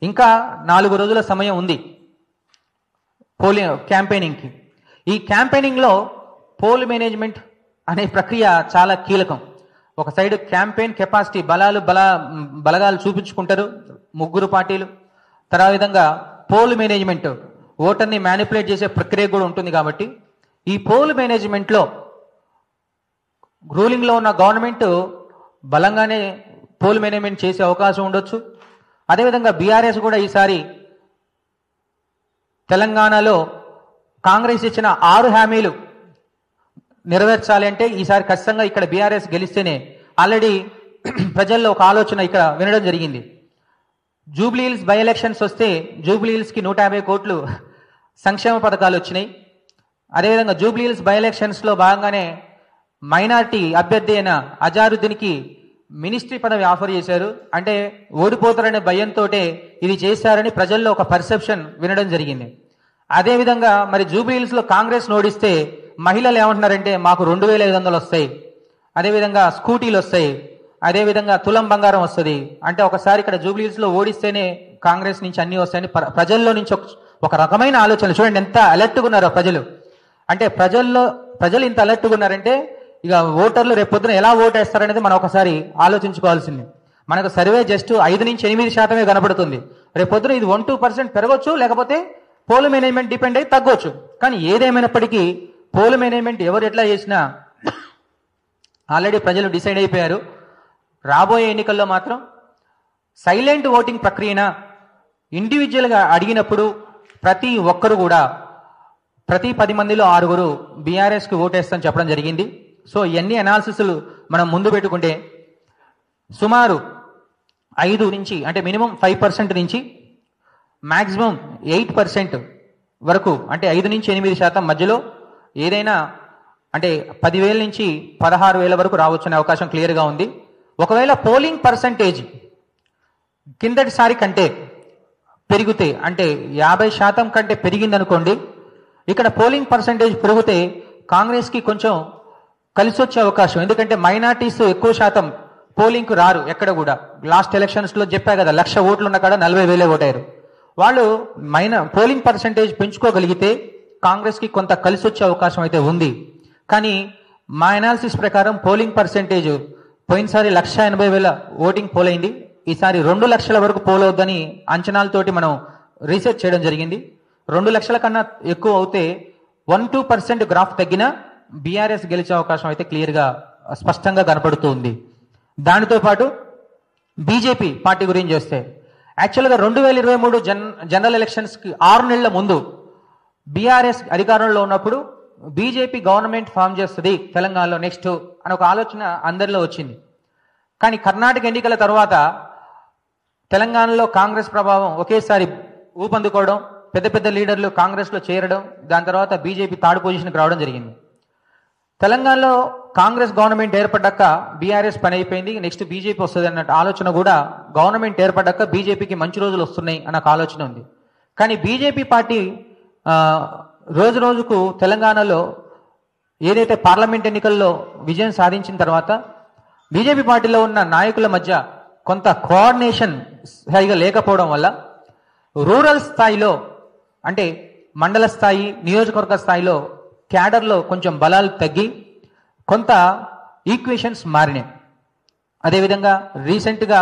Speaker 2: ఇంకా 4 రోజుల సమయం ఉంది క్యాంపెయినింగ్కి. ఈ క్యాంపెయినింగ్లో పోల్ మేనేజ్మెంట్ అనే ప్రక్రియ చాలా కీలకం. ఒక సైడ్ క్యాంపెయిన్ కెపాసిటీ బలగాలు చూపించుకుంటారు 3 పార్టీలు. తర్వాత విధంగా పోల్ మేనేజ్మెంట్ ఓటర్ని మ్యానిపులేట్ చేసే ప్రక్రియ కూడా ఉంటుంది. కాబట్టి ఈ పోల్ మేనేజ్మెంట్లో రూలింగ్లో ఉన్న గవర్నమెంట్ బలంగానే పోల్ మేనేజ్మెంట్ చేసే అవకాశం ఉండొచ్చు. అదేవిధంగా బీఆర్ఎస్ కూడా ఈసారి తెలంగాణలో కాంగ్రెస్ ఇచ్చిన 6 హామీలు నెరవేర్చాలి అంటే ఈసారి ఖచ్చితంగా ఇక్కడ బీఆర్ఎస్ గెలిస్తేనే. ఆల్రెడీ ప్రజల్లో ఒక ఆలోచన ఇక్కడ వినడం జరిగింది. జూబ్లీహిల్స్ బై ఎలక్షన్స్ వస్తే జూబ్లీహిల్స్కి 150 కోట్లు సంక్షేమ పథకాలు వచ్చినాయి. అదేవిధంగా జూబ్లీహిల్స్ బై ఎలక్షన్స్లో భాగంగానే మైనార్టీ అభ్యర్థి అయిన అజారుద్దీన్కి మినిస్ట్రీ పదవి ఆఫర్ చేశారు. అంటే ఓడిపోతారనే భయంతో ఇది చేశారని ప్రజల్లో ఒక పర్సెప్షన్ వినడం జరిగింది. అదేవిధంగా మరి జూబ్లీహిల్స్లో కాంగ్రెస్ ఓడిస్తే మహిళలు ఏమంటున్నారంటే మాకు 2,500 వస్తాయి, అదేవిధంగా స్కూటీలు వస్తాయి, అదేవిధంగా తులం బంగారం వస్తుంది. అంటే ఒకసారి ఇక్కడ జూబ్లీహిల్స్లో ఓడిస్తేనే కాంగ్రెస్ నుంచి అన్నీ వస్తాయని ప్రజల్లో నుంచి ఒక రకమైన ఆలోచన. చూడండి ఎంత అలర్ట్గా ఉన్నారో ప్రజలు. అంటే ప్రజలు ఇంత అలర్ట్గా ఉన్నారంటే ఇక ఓటర్లు రేపొద్దున ఎలా ఓటేస్తారనేది మనం ఒకసారి ఆలోచించుకోవాల్సింది. మనకు సర్వే జస్ట్ 5-8% కనపడుతుంది. రేపు పొద్దున ఇది 1-2% పెరగొచ్చు, లేకపోతే పోల్ మేనేజ్మెంట్ డిపెండ్ అయ్యి తగ్గొచ్చు. కానీ ఏదేమైనప్పటికీ పోల్ మేనేజ్మెంట్ ఎవరు ఎట్లా చేసినా ఆల్రెడీ ప్రజలు డిసైడ్ అయిపోయారు. రాబోయే ఎన్నికల్లో మాత్రం సైలెంట్ ఓటింగ్ ప్రక్రియన ఇండివిజువల్గా అడిగినప్పుడు ప్రతి ఒక్కరు కూడా ప్రతి 10 మందిలో 6 బీఆర్ఎస్కి ఓటేస్తామని చెప్పడం జరిగింది. సో ఇవన్నీ అనాలిసిస్లు మనం ముందు పెట్టుకుంటే సుమారు 5 నుంచి అంటే మినిమం 5% నుంచి మ్యాక్సిమం 8% వరకు అంటే 5-8% మధ్యలో ఏదైనా అంటే 10,000 నుంచి 16,000 వరకు రావచ్చనే అవకాశం క్లియర్గా ఉంది. ఒకవేళ పోలింగ్ పర్సంటేజ్ కిందటిసారి కంటే పెరిగితే అంటే 50% కంటే పెరిగిందనుకోండి, ఇక్కడ పోలింగ్ పర్సంటేజ్ పెరిగితే కాంగ్రెస్కి కొంచెం కలిసి వచ్చే అవకాశం. ఎందుకంటే మైనార్టీస్ ఎక్కువ శాతం పోలింగ్కు రారు ఎక్కడ కూడా. లాస్ట్ ఎలక్షన్స్లో చెప్పా కదా, 1,00,000 ఓట్లు ఉన్న కాడ 40,000 ఓటారు. వాళ్ళు పోలింగ్ పర్సంటేజ్ పెంచుకోగలిగితే కాంగ్రెస్కి కొంత కలిసి వచ్చే అవకాశం అయితే ఉంది. కానీ మా అనాలిసిస్ ప్రకారం పోలింగ్ పర్సంటేజ్ పోయినసారి 1,80,000 ఓటింగ్ పోల్ అయింది. ఈసారి 2 లక్షల వరకు పోల్ అవుద్దని అంచనాలతోటి మనం రీసెర్చ్ చేయడం జరిగింది. 2 లక్షల కన్నా ఎక్కువ అవుతే 1-2% గ్రాఫ్ తగ్గినా బీఆర్ఎస్ గెలిచే అవకాశం అయితే క్లియర్గా స్పష్టంగా కనపడుతూ ఉంది. దానితో పాటు బీజేపీ పార్టీ గురించి చూస్తే యాక్చువల్గా 2023 జనరల్ ఎలక్షన్స్కి 6 నెలల ముందు బీఆర్ఎస్ అధికారంలో ఉన్నప్పుడు బీజేపీ గవర్నమెంట్ ఫామ్ చేస్తుంది తెలంగాణలో నెక్స్ట్ అని ఒక ఆలోచన అందరిలో వచ్చింది. కానీ కర్ణాటక ఎన్నికల తర్వాత తెలంగాణలో కాంగ్రెస్ ప్రభావం ఒకేసారి ఊపందుకోవడం, పెద్ద పెద్ద లీడర్లు కాంగ్రెస్లో చేరడం, దాని తర్వాత బీజేపీ థర్డ్ పొజిషన్కి రావడం జరిగింది. తెలంగాణలో కాంగ్రెస్ గవర్నమెంట్ ఏర్పడ్డాక బీఆర్ఎస్ పని అయిపోయింది, నెక్స్ట్ బీజేపీ వస్తుంది అన్నట్టు ఆలోచన కూడా గవర్నమెంట్ ఏర్పడ్డాక బీజేపీకి మంచి రోజులు వస్తున్నాయి అన్న ఆలోచన ఉంది. కానీ బీజేపీ పార్టీ రోజు రోజుకు తెలంగాణలో ఏదైతే పార్లమెంట్ ఎన్నికల్లో విజయం సాధించిన తర్వాత బీజేపీ పార్టీలో ఉన్న నాయకుల మధ్య కొంత కోఆర్డినేషన్ సరిగా లేకపోవడం వల్ల రూరల్ స్థాయిలో అంటే మండల స్థాయి, నియోజకవర్గ స్థాయిలో క్యాడర్లో కొంచెం బలాలు తగ్గి కొంత ఈక్వేషన్స్ మారినాయి. అదేవిధంగా రీసెంట్గా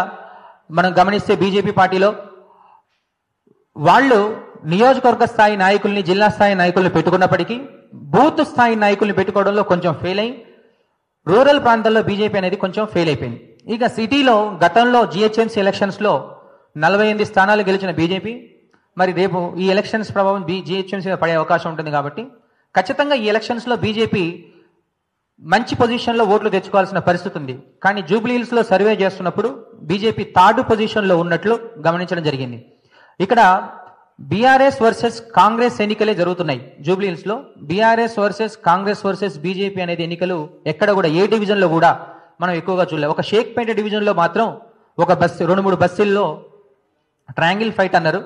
Speaker 2: మనం గమనిస్తే బీజేపీ పార్టీలో వాళ్ళు నియోజకవర్గ స్థాయి నాయకుల్ని, జిల్లా స్థాయి నాయకుల్ని పెట్టుకున్నప్పటికీ బూత్ స్థాయి నాయకుల్ని పెట్టుకోవడంలో కొంచెం ఫెయిల్ అయ్యి రూరల్ ప్రాంతాల్లో బీజేపీ అనేది కొంచెం ఫెయిల్ అయిపోయింది. ఇక సిటీలో గతంలో జిహెచ్ఎంసీ ఎలక్షన్స్లో 48 స్థానాలు గెలిచిన బీజేపీ మరి రేపు ఈ ఎలక్షన్స్ ప్రభావం జిహెచ్ఎంసీ మీద పడే అవకాశం ఉంటుంది. కాబట్టి ఖచ్చితంగా ఈ ఎలక్షన్స్లో బీజేపీ మంచి పొజిషన్లో ఓట్లు తెచ్చుకోవాల్సిన పరిస్థితి ఉంది. కానీ జూబ్లీహిల్స్లో సర్వే చేస్తున్నప్పుడు బీజేపీ థర్డ్ పొజిషన్లో ఉన్నట్లు గమనించడం జరిగింది. ఇక్కడ బీఆర్ఎస్ వర్సెస్ కాంగ్రెస్ ఎన్నికలే జరుగుతున్నాయి. జూబ్లీహిల్స్లో BRS versus Congress versus BJP అనేది ఎన్నికలు ఎక్కడ కూడా ఏ డివిజన్లో కూడా మనం ఎక్కువగా చూడలేం. ఒక షేక్పేట డివిజన్లో మాత్రం ఒక బస్సు 2-3 బస్సుల్లో ట్రయాంగిల్ ఫైట్ అన్నారు.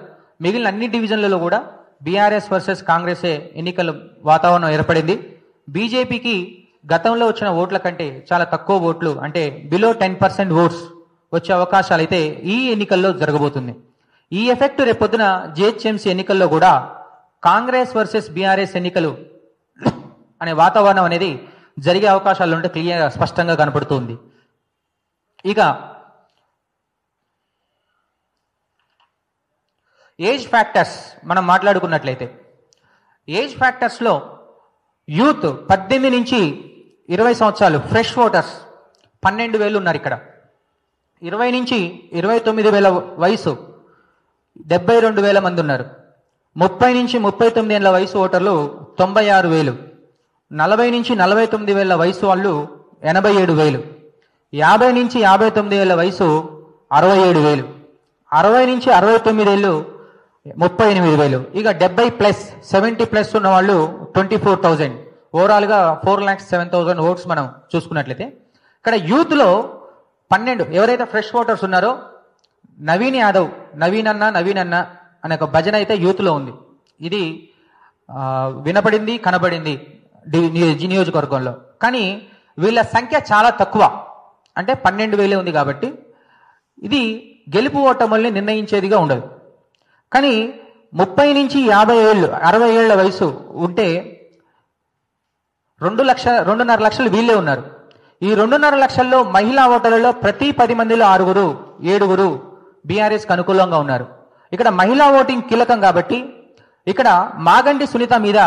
Speaker 2: మిగిలిన అన్ని డివిజన్లలో కూడా బీఆర్ఎస్ వర్సెస్ కాంగ్రెసే ఎన్నికల వాతావరణం ఏర్పడింది. బీజేపీకి గతంలో వచ్చిన ఓట్ల కంటే చాలా తక్కువ ఓట్లు అంటే బిలో 10% ఓట్స్ వచ్చే అవకాశాలు అయితే ఈ ఎన్నికల్లో జరగబోతుంది. ఈ ఎఫెక్ట్ రేపొద్దున జిహెచ్ఎంసీ ఎన్నికల్లో కూడా కాంగ్రెస్ వర్సెస్ బీఆర్ఎస్ ఎన్నికలు అనే వాతావరణం అనేది జరిగే అవకాశాలు ఉంటే క్లియర్గా స్పష్టంగా కనపడుతుంది. ఇక ఏజ్ ఫ్యాక్టర్స్ మనం మాట్లాడుకున్నట్లయితే ఏజ్ ఫ్యాక్టర్స్లో యూత్ 18 నుంచి 20 సంవత్సరాలు ఫ్రెష్ ఓటర్స్ 12,000 ఉన్నారు. ఇక్కడ 20 నుంచి 29,000 వయసు 72,000 మంది ఉన్నారు. 30 నుంచి 39 ఏళ్ల వయసు ఓటర్లు 96,000, 40 నుంచి 49,000 వయసు వాళ్ళు 87,000, 50 నుంచి 59 ఏళ్ల వయసు 67,000, 60 నుంచి 69 ఏళ్ళు 38,000. ఇక 70+ ఉన్న వాళ్ళు 24,000. ఓవరాల్గా 4,07,000 ఓట్స్ మనం చూసుకున్నట్లయితే ఇక్కడ యూత్లో 12 ఎవరైతే ఫ్రెష్ ఓటర్స్ ఉన్నారో నవీన్ యాదవ్, నవీన్ అన్న అనే ఒక భజన అయితే యూత్లో ఉంది. ఇది వినపడింది, కనబడింది నియోజకవర్గంలో. కానీ వీళ్ళ సంఖ్య చాలా తక్కువ, అంటే 12,000 ఉంది. కాబట్టి ఇది గెలుపు ఓటముల్ని నిర్ణయించేదిగా ఉండదు. కానీ 30 నుంచి 50 ఏళ్ళు 60 ఏళ్ల వయసు ఉంటే 2.5 లక్షలు వీళ్ళే ఉన్నారు. ఈ 2.5 లక్షల్లో మహిళా ఓటర్లలో ప్రతి 10 మందిలో 6 7 బీఆర్ఎస్కి అనుకూలంగా ఉన్నారు. ఇక్కడ మహిళా ఓటింగ్ కీలకం కాబట్టి ఇక్కడ మాగంటి సునీత మీద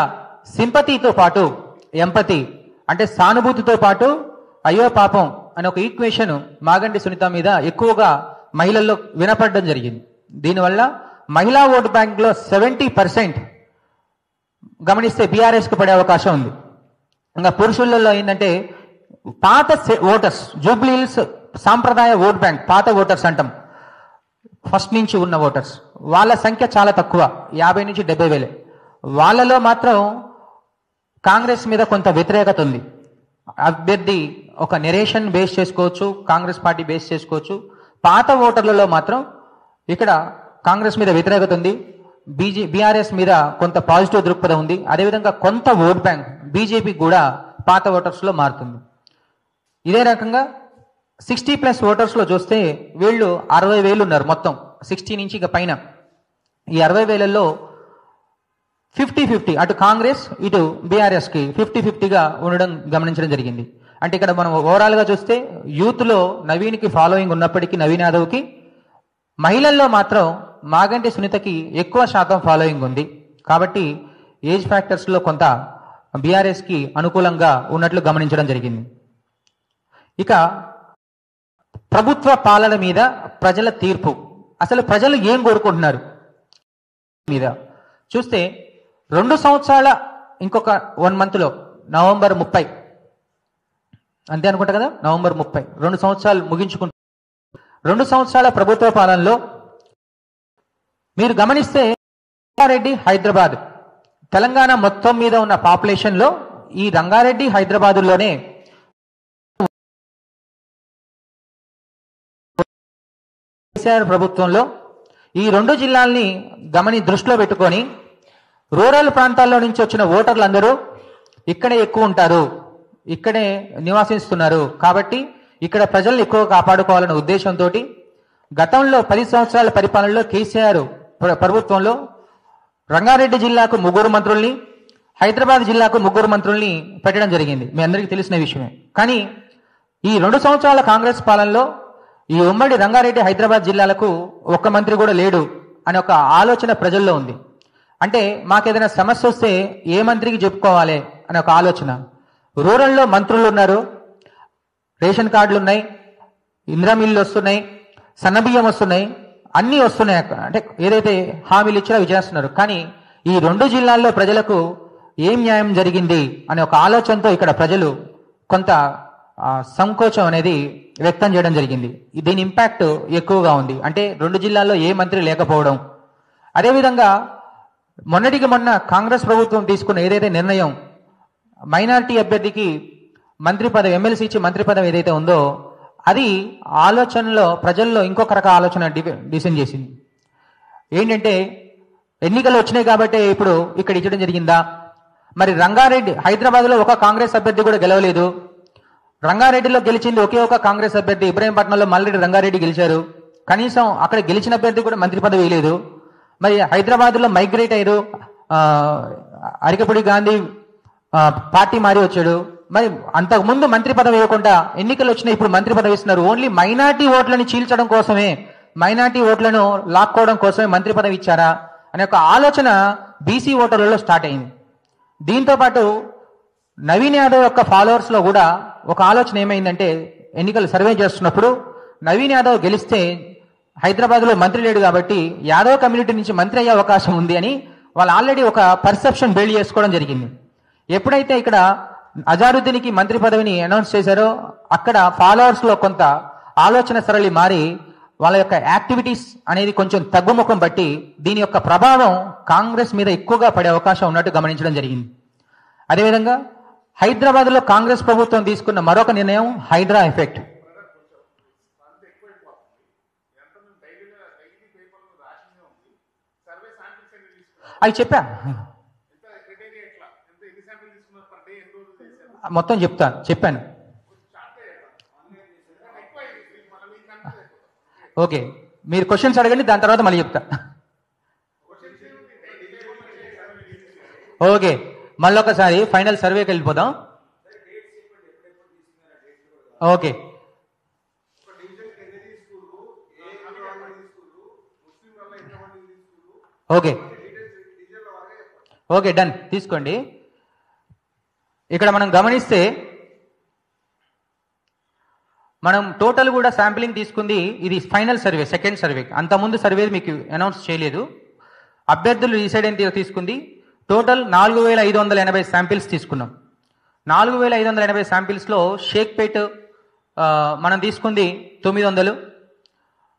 Speaker 2: సింపతితో పాటు ఎంపతి అంటే సానుభూతితో పాటు అయ్యో పాపం అనే ఒక ఈక్వేషన్ మాగంటి సునీత మీద ఎక్కువగా మహిళల్లో వినపడడం జరిగింది. దీనివల్ల మహిళా ఓటు బ్యాంక్లో 70% గమనిస్తే బీఆర్ఎస్కి పడే అవకాశం ఉంది. ఇంకా పురుషులలో ఏంటంటే పాత ఓటర్స్, జూబ్లీహిల్స్ సాంప్రదాయ ఓట్ బ్యాంక్, పాత ఓటర్స్ అంటాం, ఫస్ట్ నుంచి ఉన్న ఓటర్స్, వాళ్ళ సంఖ్య చాలా తక్కువ, 50 నుంచి 70 వేలే. వాళ్ళలో మాత్రం కాంగ్రెస్ మీద కొంత వ్యతిరేకత ఉంది. అభ్యర్థి ఒక నెరేషన్ బేస్ చేసుకోవచ్చు, కాంగ్రెస్ పార్టీ బేస్ చేసుకోవచ్చు. పాత ఓటర్లలో మాత్రం ఇక్కడ కాంగ్రెస్ మీద వ్యతిరేకత ఉంది, బీఆర్ఎస్ మీద కొంత పాజిటివ్ దృక్పథం ఉంది. అదేవిధంగా కొంత ఓట్ బ్యాంక్ బీజేపీ కూడా పాత ఓటర్స్లో మారుతుంది. ఇదే రకంగా 60+ ఓటర్స్లో చూస్తే వీళ్ళు 60,000 ఉన్నారు మొత్తం, 60 నుంచి ఇక పైన. ఈ 60,000లో 50-50 అటు కాంగ్రెస్ ఇటు బీఆర్ఎస్కి 50-50గా ఉండడం గమనించడం జరిగింది. అంటే ఇక్కడ మనం ఓవరాల్గా చూస్తే యూత్లో నవీన్కి ఫాలోయింగ్ ఉన్నప్పటికీ, నవీన్ యాదవ్కి, మహిళల్లో మాత్రం మాగంటి సునీతకి ఎక్కువ శాతం ఫాలోయింగ్ ఉంది. కాబట్టి ఏజ్ ఫ్యాక్టర్స్లో కొంత బీఆర్ఎస్కి అనుకూలంగా ఉన్నట్లు గమనించడం జరిగింది. ఇక ప్రభుత్వ పాలన మీద ప్రజల తీర్పు, అసలు ప్రజలు ఏం కోరుకుంటున్నారు మీద చూస్తే 2 సంవత్సరాల ఇంకొక 1 మంత్లో నవంబర్ 30 అంతే అనుకుంటా కదా, నవంబర్ 30 2 సంవత్సరాలు ముగించుకుంటు 2 సంవత్సరాల ప్రభుత్వ పాలనలో మీరు గమనిస్తే రంగారెడ్డి, హైదరాబాద్, తెలంగాణ మొత్తం మీద ఉన్న పాపులేషన్లో ఈ రంగారెడ్డి, హైదరాబాదులోనే కేసీఆర్ ప్రభుత్వంలో ఈ 2 జిల్లాల్ని దృష్టిలో పెట్టుకొని రూరల్ ప్రాంతాల్లో నుంచి వచ్చిన ఓటర్లందరూ ఇక్కడే ఎక్కువ ఉంటారు, ఇక్కడే నివాసిస్తున్నారు. కాబట్టి ఇక్కడ ప్రజల్ని ఎక్కువ కాపాడుకోవాలనే ఉద్దేశంతో గతంలో 10 సంవత్సరాల పరిపాలనలో కేసీఆర్ ప్రభుత్వంలో రంగారెడ్డి జిల్లాకు 3 మంత్రుల్ని, హైదరాబాద్ జిల్లాకు 3 మంత్రుల్ని పెట్టడం జరిగింది, మీ అందరికీ తెలిసిన విషయమే. కానీ ఈ 2 సంవత్సరాల కాంగ్రెస్ పాలనలో ఈ ఉమ్మడి రంగారెడ్డి, హైదరాబాద్ జిల్లాలకు 1 మంత్రి కూడా లేడు అనే ఒక ఆలోచన ప్రజల్లో ఉంది. అంటే మాకేదైనా సమస్య వస్తే ఏ మంత్రికి చెప్పుకోవాలి అనే ఒక ఆలోచన. రూరల్లో మంత్రులు ఉన్నారు, రేషన్ కార్డులు ఉన్నాయి, ఇందిరా మిల్లు వస్తున్నాయి, సన్నబియ్యం వస్తున్నాయి, అన్నీ వస్తున్నాయి. అంటే ఏదైతే హామీలు ఇచ్చారో అవి చేస్తున్నారు. కానీ ఈ 2 జిల్లాల్లో ప్రజలకు ఏం న్యాయం జరిగింది అనే ఒక ఆలోచనతో ఇక్కడ ప్రజలు కొంత సంకోచం అనేది వ్యక్తం చేయడం జరిగింది. దీని ఇంపాక్ట్ ఎక్కువగా ఉంది. అంటే 2 జిల్లాల్లో ఏ మంత్రి లేకపోవడం, అదేవిధంగా మొన్నటికి మొన్న కాంగ్రెస్ ప్రభుత్వం తీసుకున్న ఏదైతే నిర్ణయం మైనారిటీ అభ్యర్థికి మంత్రి పదవి, ఎమ్మెల్సీ ఇచ్చి మంత్రి పదవి ఏదైతే ఉందో అది ఆలోచనలో ప్రజల్లో ఇంకొక రక ఆలోచన డిసైన్ చేసింది. ఏంటంటే ఎన్నికలు వచ్చినాయి కాబట్టి ఇప్పుడు ఇక్కడ ఇచ్చడం జరిగిందా, మరి రంగారెడ్డి, హైదరాబాద్లో ఒక కాంగ్రెస్ అభ్యర్థి కూడా గెలవలేదు, రంగారెడ్డిలో గెలిచింది ఒకే ఒక కాంగ్రెస్ అభ్యర్థి, ఇబ్రాహీంపట్నంలో మల్రెడ్డి రంగారెడ్డి గెలిచారు, కనీసం అక్కడ గెలిచిన అభ్యర్థి కూడా మంత్రి పదవి వేయలేదు. మరి హైదరాబాద్లో మైగ్రేట్ అయ్యారు, అరికపూడి గాంధీ పార్టీ మారి వచ్చాడు, మరి అంతకుముందు మంత్రి పదవి ఇవ్వకుండా ఎన్నికలు వచ్చినాయి, ఇప్పుడు మంత్రి పదవి ఇస్తున్నారు. ఓన్లీ మైనార్టీ ఓట్లని చీల్చడం కోసమే, మైనార్టీ ఓట్లను లాక్కోవడం కోసమే మంత్రి పదవి ఇచ్చారా అనే ఒక ఆలోచన బీసీ ఓటర్లలో స్టార్ట్ అయింది. దీంతో పాటు నవీన్ యాదవ్ యొక్క ఫాలోవర్స్లో కూడా ఒక ఆలోచన ఏమైందంటే, ఎన్నికలు సర్వే చేస్తున్నప్పుడు నవీన్ యాదవ్ గెలిస్తే హైదరాబాద్లో మంత్రి లేడు కాబట్టి యాదవ్ కమ్యూనిటీ నుంచి మంత్రి అయ్యే అవకాశం ఉంది అని వాళ్ళు ఆల్రెడీ ఒక పర్సెప్షన్ బిల్డ్ చేసుకోవడం జరిగింది. ఎప్పుడైతే ఇక్కడ అజారుద్దీన్కి మంత్రి పదవిని అనౌన్స్ చేశారో అక్కడ ఫాలోవర్స్లో కొంత ఆలోచన సరళి మారి వాళ్ళ యొక్క యాక్టివిటీస్ అనేది కొంచెం తగ్గుముఖం బట్టి దీని యొక్క ప్రభావం కాంగ్రెస్ మీద ఎక్కువగా పడే అవకాశం ఉన్నట్టు గమనించడం జరిగింది. అదేవిధంగా హైదరాబాద్లో కాంగ్రెస్ ప్రభుత్వం తీసుకున్న మరొక నిర్ణయం హైడ్రా ఎఫెక్ట్. అవి చెప్పా, మొత్తం చెప్పాను. ఓకే, మీరు క్వశ్చన్స్ అడగండి, దాని తర్వాత మళ్ళీ చెప్తా. ఓకే, మళ్ళీ ఒకసారి ఫైనల్ సర్వేకి వెళ్ళిపోదాం. ఓకే, ఓకే ఓకే డన్, తీసుకోండి. ఇక్కడ మనం గమనిస్తే మనం టోటల్ కూడా శాంపిలింగ్ తీసుకుంది, ఇది ఫైనల్ సర్వే, సెకండ్ సర్వే. అంతకుముందు సర్వే మీకు అనౌన్స్ చేయలేదు. అభ్యర్థులు డిసైడ్ అయిన తీసుకుంది టోటల్ 4580 శాంపిల్స్ తీసుకున్నాం. 4580 శాంపిల్స్లో షేక్పేట్ మనం తీసుకుంది 900,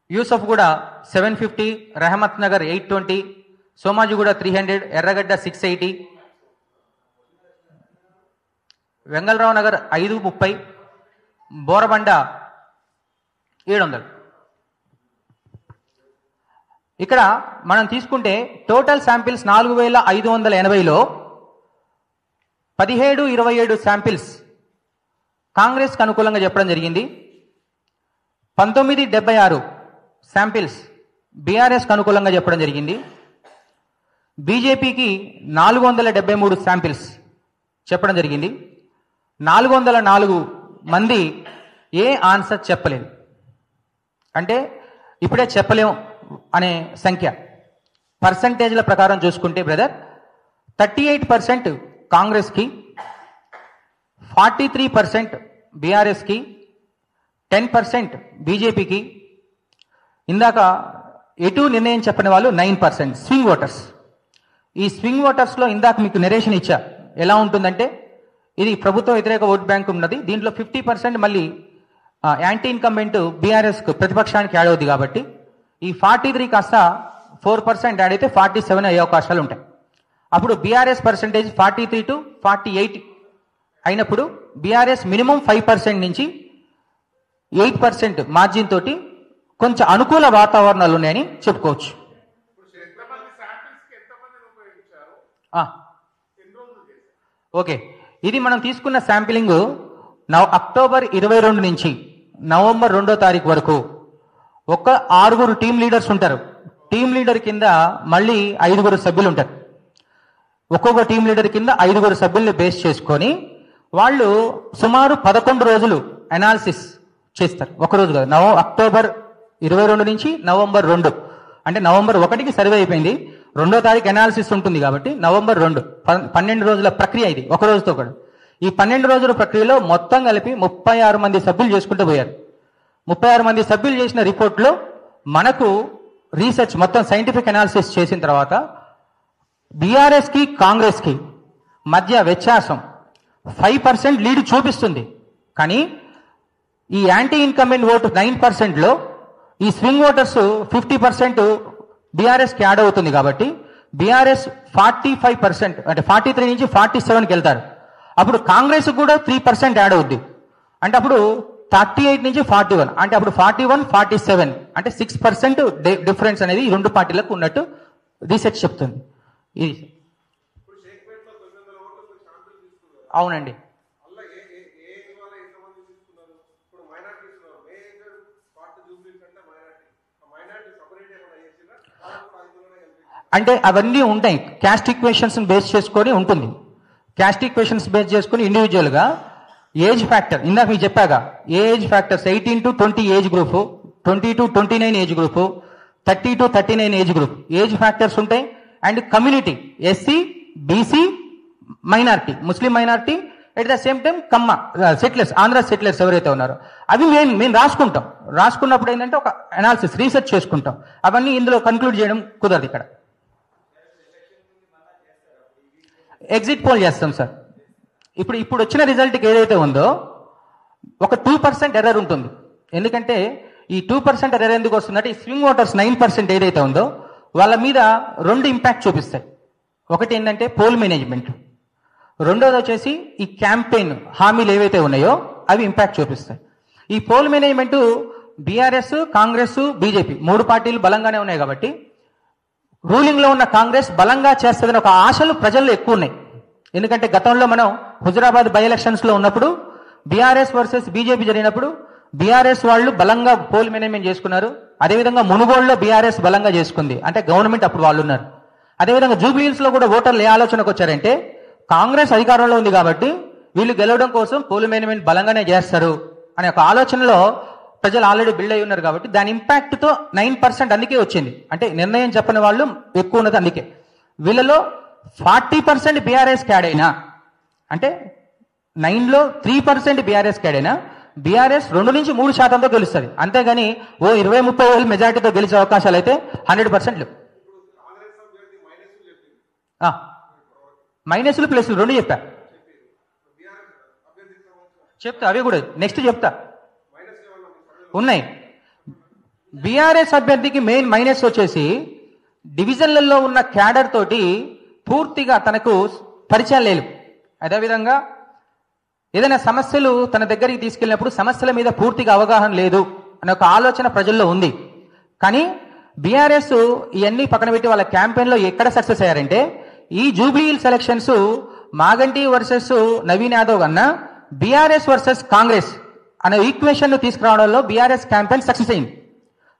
Speaker 2: యూసఫ్ కూడా 750, రహమత్ నగర్ 820, సోమాజిగూడ 300, ఎర్రగడ్డ 680, వెంగళరావు నగర్ 530, బోరబండ 700. ఇక్కడ మనం తీసుకుంటే టోటల్ శాంపిల్స్ 4580లో 17-27 శాంపిల్స్ కాంగ్రెస్కి అనుకూలంగా చెప్పడం జరిగింది. 1976 శాంపిల్స్ బీఆర్ఎస్కి అనుకూలంగా చెప్పడం జరిగింది. బీజేపీకి 473 శాంపిల్స్ చెప్పడం జరిగింది. 404 మంది ఏ ఆన్సర్ చెప్పలేదు, అంటే ఇప్పుడే చెప్పలేం అనే సంఖ్య. పర్సంటేజ్ల ప్రకారం చూసుకుంటే బ్రదర్ 38% కాంగ్రెస్కి, 43% బీఆర్ఎస్కి, 10% బీజేపీకి, ఇందాక ఎటు నిర్ణయం చెప్పని వాళ్ళు 9% స్వింగ్ ఓటర్స్. ఈ స్వింగ్ ఓటర్స్లో ఇందాక మీకు నెరేషన్ ఇచ్చా, ఎలా ఉంటుందంటే ఇది ప్రభుత్వ వ్యతిరేక ఓట్ బ్యాంక్ ఉన్నది, దీంట్లో 50% మళ్ళీ యాంటీ ఇన్కంబెంట్ బీఆర్ఎస్కు ప్రతిపక్షానికి యాడ్ అవుతుంది. కాబట్టి ఈ 43 కాస్త 4% యాడ్ అయితే 47 అయ్యే అవకాశాలు ఉంటాయి. అప్పుడు బీఆర్ఎస్ పర్సంటేజ్ 43 to 48 అయినప్పుడు బీఆర్ఎస్ మినిమం 5% నుంచి 8% మార్జిన్ తోటి కొంచెం అనుకూల వాతావరణాలు ఉన్నాయని చెప్పుకోవచ్చు. ఓకే, ఇది మనం తీసుకున్న శాంపిలింగ్ అక్టోబర్ 22 నుంచి నవంబర్ 2వ తారీఖు వరకు ఒక 6 టీమ్ లీడర్స్ ఉంటారు. టీమ్ లీడర్ కింద మళ్ళీ 5 సభ్యులు ఉంటారు. ఒక్కొక్క టీమ్ లీడర్ కింద 5 సభ్యుల్ని బేస్ చేసుకొని వాళ్ళు సుమారు 11 రోజులు అనాలిసిస్ చేస్తారు. ఒకరోజు కాదు, అక్టోబర్ 22 నుంచి నవంబర్ 2, అంటే నవంబర్ 1కి సర్వే అయిపోయింది, 2వ తారీఖు అనాలిసిస్ ఉంటుంది కాబట్టి నవంబర్ 2 12 రోజుల ప్రక్రియ ఇది, ఒక రోజుతో కూడా. ఈ 12 రోజుల ప్రక్రియలో మొత్తం కలిపి 36 మంది సభ్యులు చేసుకుంటూ పోయారు. 36 మంది సభ్యులు చేసిన రిపోర్ట్లో మనకు రీసెర్చ్ మొత్తం సైంటిఫిక్ అనాలిసిస్ చేసిన తర్వాత బీఆర్ఎస్కి కాంగ్రెస్కి మధ్య వ్యత్యాసం 5% లీడ్ చూపిస్తుంది. కానీ ఈ యాంటీ ఇన్కంబెంట్ ఓటు 9%లో ఈ స్వింగ్ ఓటర్స్ 50% బీఆర్ఎస్కి యాడ్ అవుతుంది. కాబట్టి బీఆర్ఎస్ 45%, అంటే 43 నుంచి 47కి వెళ్తారు. అప్పుడు కాంగ్రెస్ కూడా 3% యాడ్ అవుద్ది, అంటే అప్పుడు 38 నుంచి 41, అంటే అప్పుడు 41, 47, అంటే 6% డిఫరెన్స్ అనేది ఈ రెండు పార్టీలకు ఉన్నట్టు రీసెర్చ్ చెప్తుంది. ఇది అవునండి. అంటే అవన్నీ ఉంటాయి, క్యాస్ట్ ఈక్వేషన్స్ బేస్ చేసుకొని ఉంటుంది. క్యాస్ట్ ఈక్వేషన్స్ బేస్ చేసుకొని ఇండివిజువల్గా ఏజ్ ఫ్యాక్టర్, ఇందాక మీకు చెప్పాక age factors 18 to 20 age group, 20 to 29 age group, 30 to 39 age group, age factors ఉంటాయి. And community SC, BC, minority, Muslim minority, at the same time Kamma settlers, Andhra settlers ఎవరైతే ఉన్నారో అవి మేము రాసుకుంటాం. రాసుకున్నప్పుడు ఏంటంటే ఒక అనాలిసిస్ రీసెర్చ్ చేసుకుంటాం. అవన్నీ ఇందులో కన్క్లూడ్ చేయడం కుదరదు. ఇక్కడ ఎగ్జిట్ పోల్ చేస్తాం సార్. ఇప్పుడు వచ్చిన రిజల్ట్కి ఏదైతే ఉందో ఒక 2% ఎర్రర్ ఉంటుంది. ఎందుకంటే ఈ 2% ఎర్రర్ ఎందుకు వస్తుందంటే ఈ స్వింగ్ ఓటర్స్ 9% ఏదైతే ఉందో వాళ్ళ మీద 2 ఇంపాక్ట్ చూపిస్తాయి. ఒకటి ఏంటంటే పోల్ మేనేజ్మెంట్, రెండోది వచ్చేసి ఈ క్యాంపెయిన్ హామీలు ఏవైతే ఉన్నాయో అవి ఇంపాక్ట్ చూపిస్తాయి. ఈ poll management BRS, Congress, BJP 3 పార్టీలు బలంగానే ఉన్నాయి. కాబట్టి రూలింగ్లో ఉన్న కాంగ్రెస్ బలంగా చేస్తుందని ఒక ఆశలు ప్రజల్లో ఎక్కువ ఉన్నాయి. ఎందుకంటే గతంలో మనం హుజురాబాద్ బై ఎలక్షన్స్లో ఉన్నప్పుడు బీఆర్ఎస్ వర్సెస్ బీజేపీ జరిగినప్పుడు బీఆర్ఎస్ వాళ్ళు బలంగా పోల్ మేనేజ్మెంట్ చేసుకున్నారు. అదేవిధంగా మునుగోడులో బీఆర్ఎస్ బలంగా చేసుకుంది, అంటే గవర్నమెంట్ అప్పుడు వాళ్ళు ఉన్నారు. అదేవిధంగా జూబ్లీహిల్స్లో కూడా ఓటర్లు ఏ ఆలోచనకు వచ్చారంటే కాంగ్రెస్ అధికారంలో ఉంది కాబట్టి వీళ్ళు గెలవడం కోసం పోల్ మేనేజ్మెంట్ బలంగానే చేస్తారు అనే ఒక ఆలోచనలో ప్రజలు ఆల్రెడీ బిల్డ్ అయి ఉన్నారు కాబట్టి దాని ఇంపాక్ట్తో 9% అందుకే వచ్చింది. అంటే నిర్ణయం చెప్పని వాళ్ళు ఎక్కువ ఉన్నది అందుకే. వీళ్ళలో 40% బీఆర్ఎస్ క్యాడ్ అయినా, అంటే 9లో 3% బీఆర్ఎస్ క్యాడ్ అయినా బీఆర్ఎస్ 2-3% గెలుస్తుంది. అంతేగాని ఓ 20-30 మెజార్టీతో గెలిచే అవకాశాలు అయితే 100% లేవు. మైనస్లు ప్లస్లు రెండు చెప్తా అవి కూడా నెక్స్ట్ చెప్తా. ఉన్నాయి. బీఆర్ఎస్ అభ్యర్థికి మెయిన్ మైనస్ వచ్చేసి డివిజన్లలో ఉన్న క్యాడర్ తోటి పూర్తిగా తనకు పరిచయం లేదు. అదేవిధంగా ఏదైనా సమస్యలు తన దగ్గరికి తీసుకెళ్ళినప్పుడు సమస్యల మీద పూర్తిగా అవగాహన లేదు అనే ఒక ఆలోచన ప్రజల్లో ఉంది. కానీ బీఆర్ఎస్ ఇవన్నీ పక్కన పెట్టి వాళ్ళ క్యాంపెయిన్లో ఎక్కడ సక్సెస్ అయ్యారంటే, ఈ Jubilee hills elections Maganti versus Naveen Yadav కన్నా బీఆర్ఎస్ వర్సెస్ కాంగ్రెస్ అనే ఈక్వేషన్ తీసుకురావడంలో బీఆర్ఎస్ క్యాంపెయిన్ సక్సెస్ అయింది.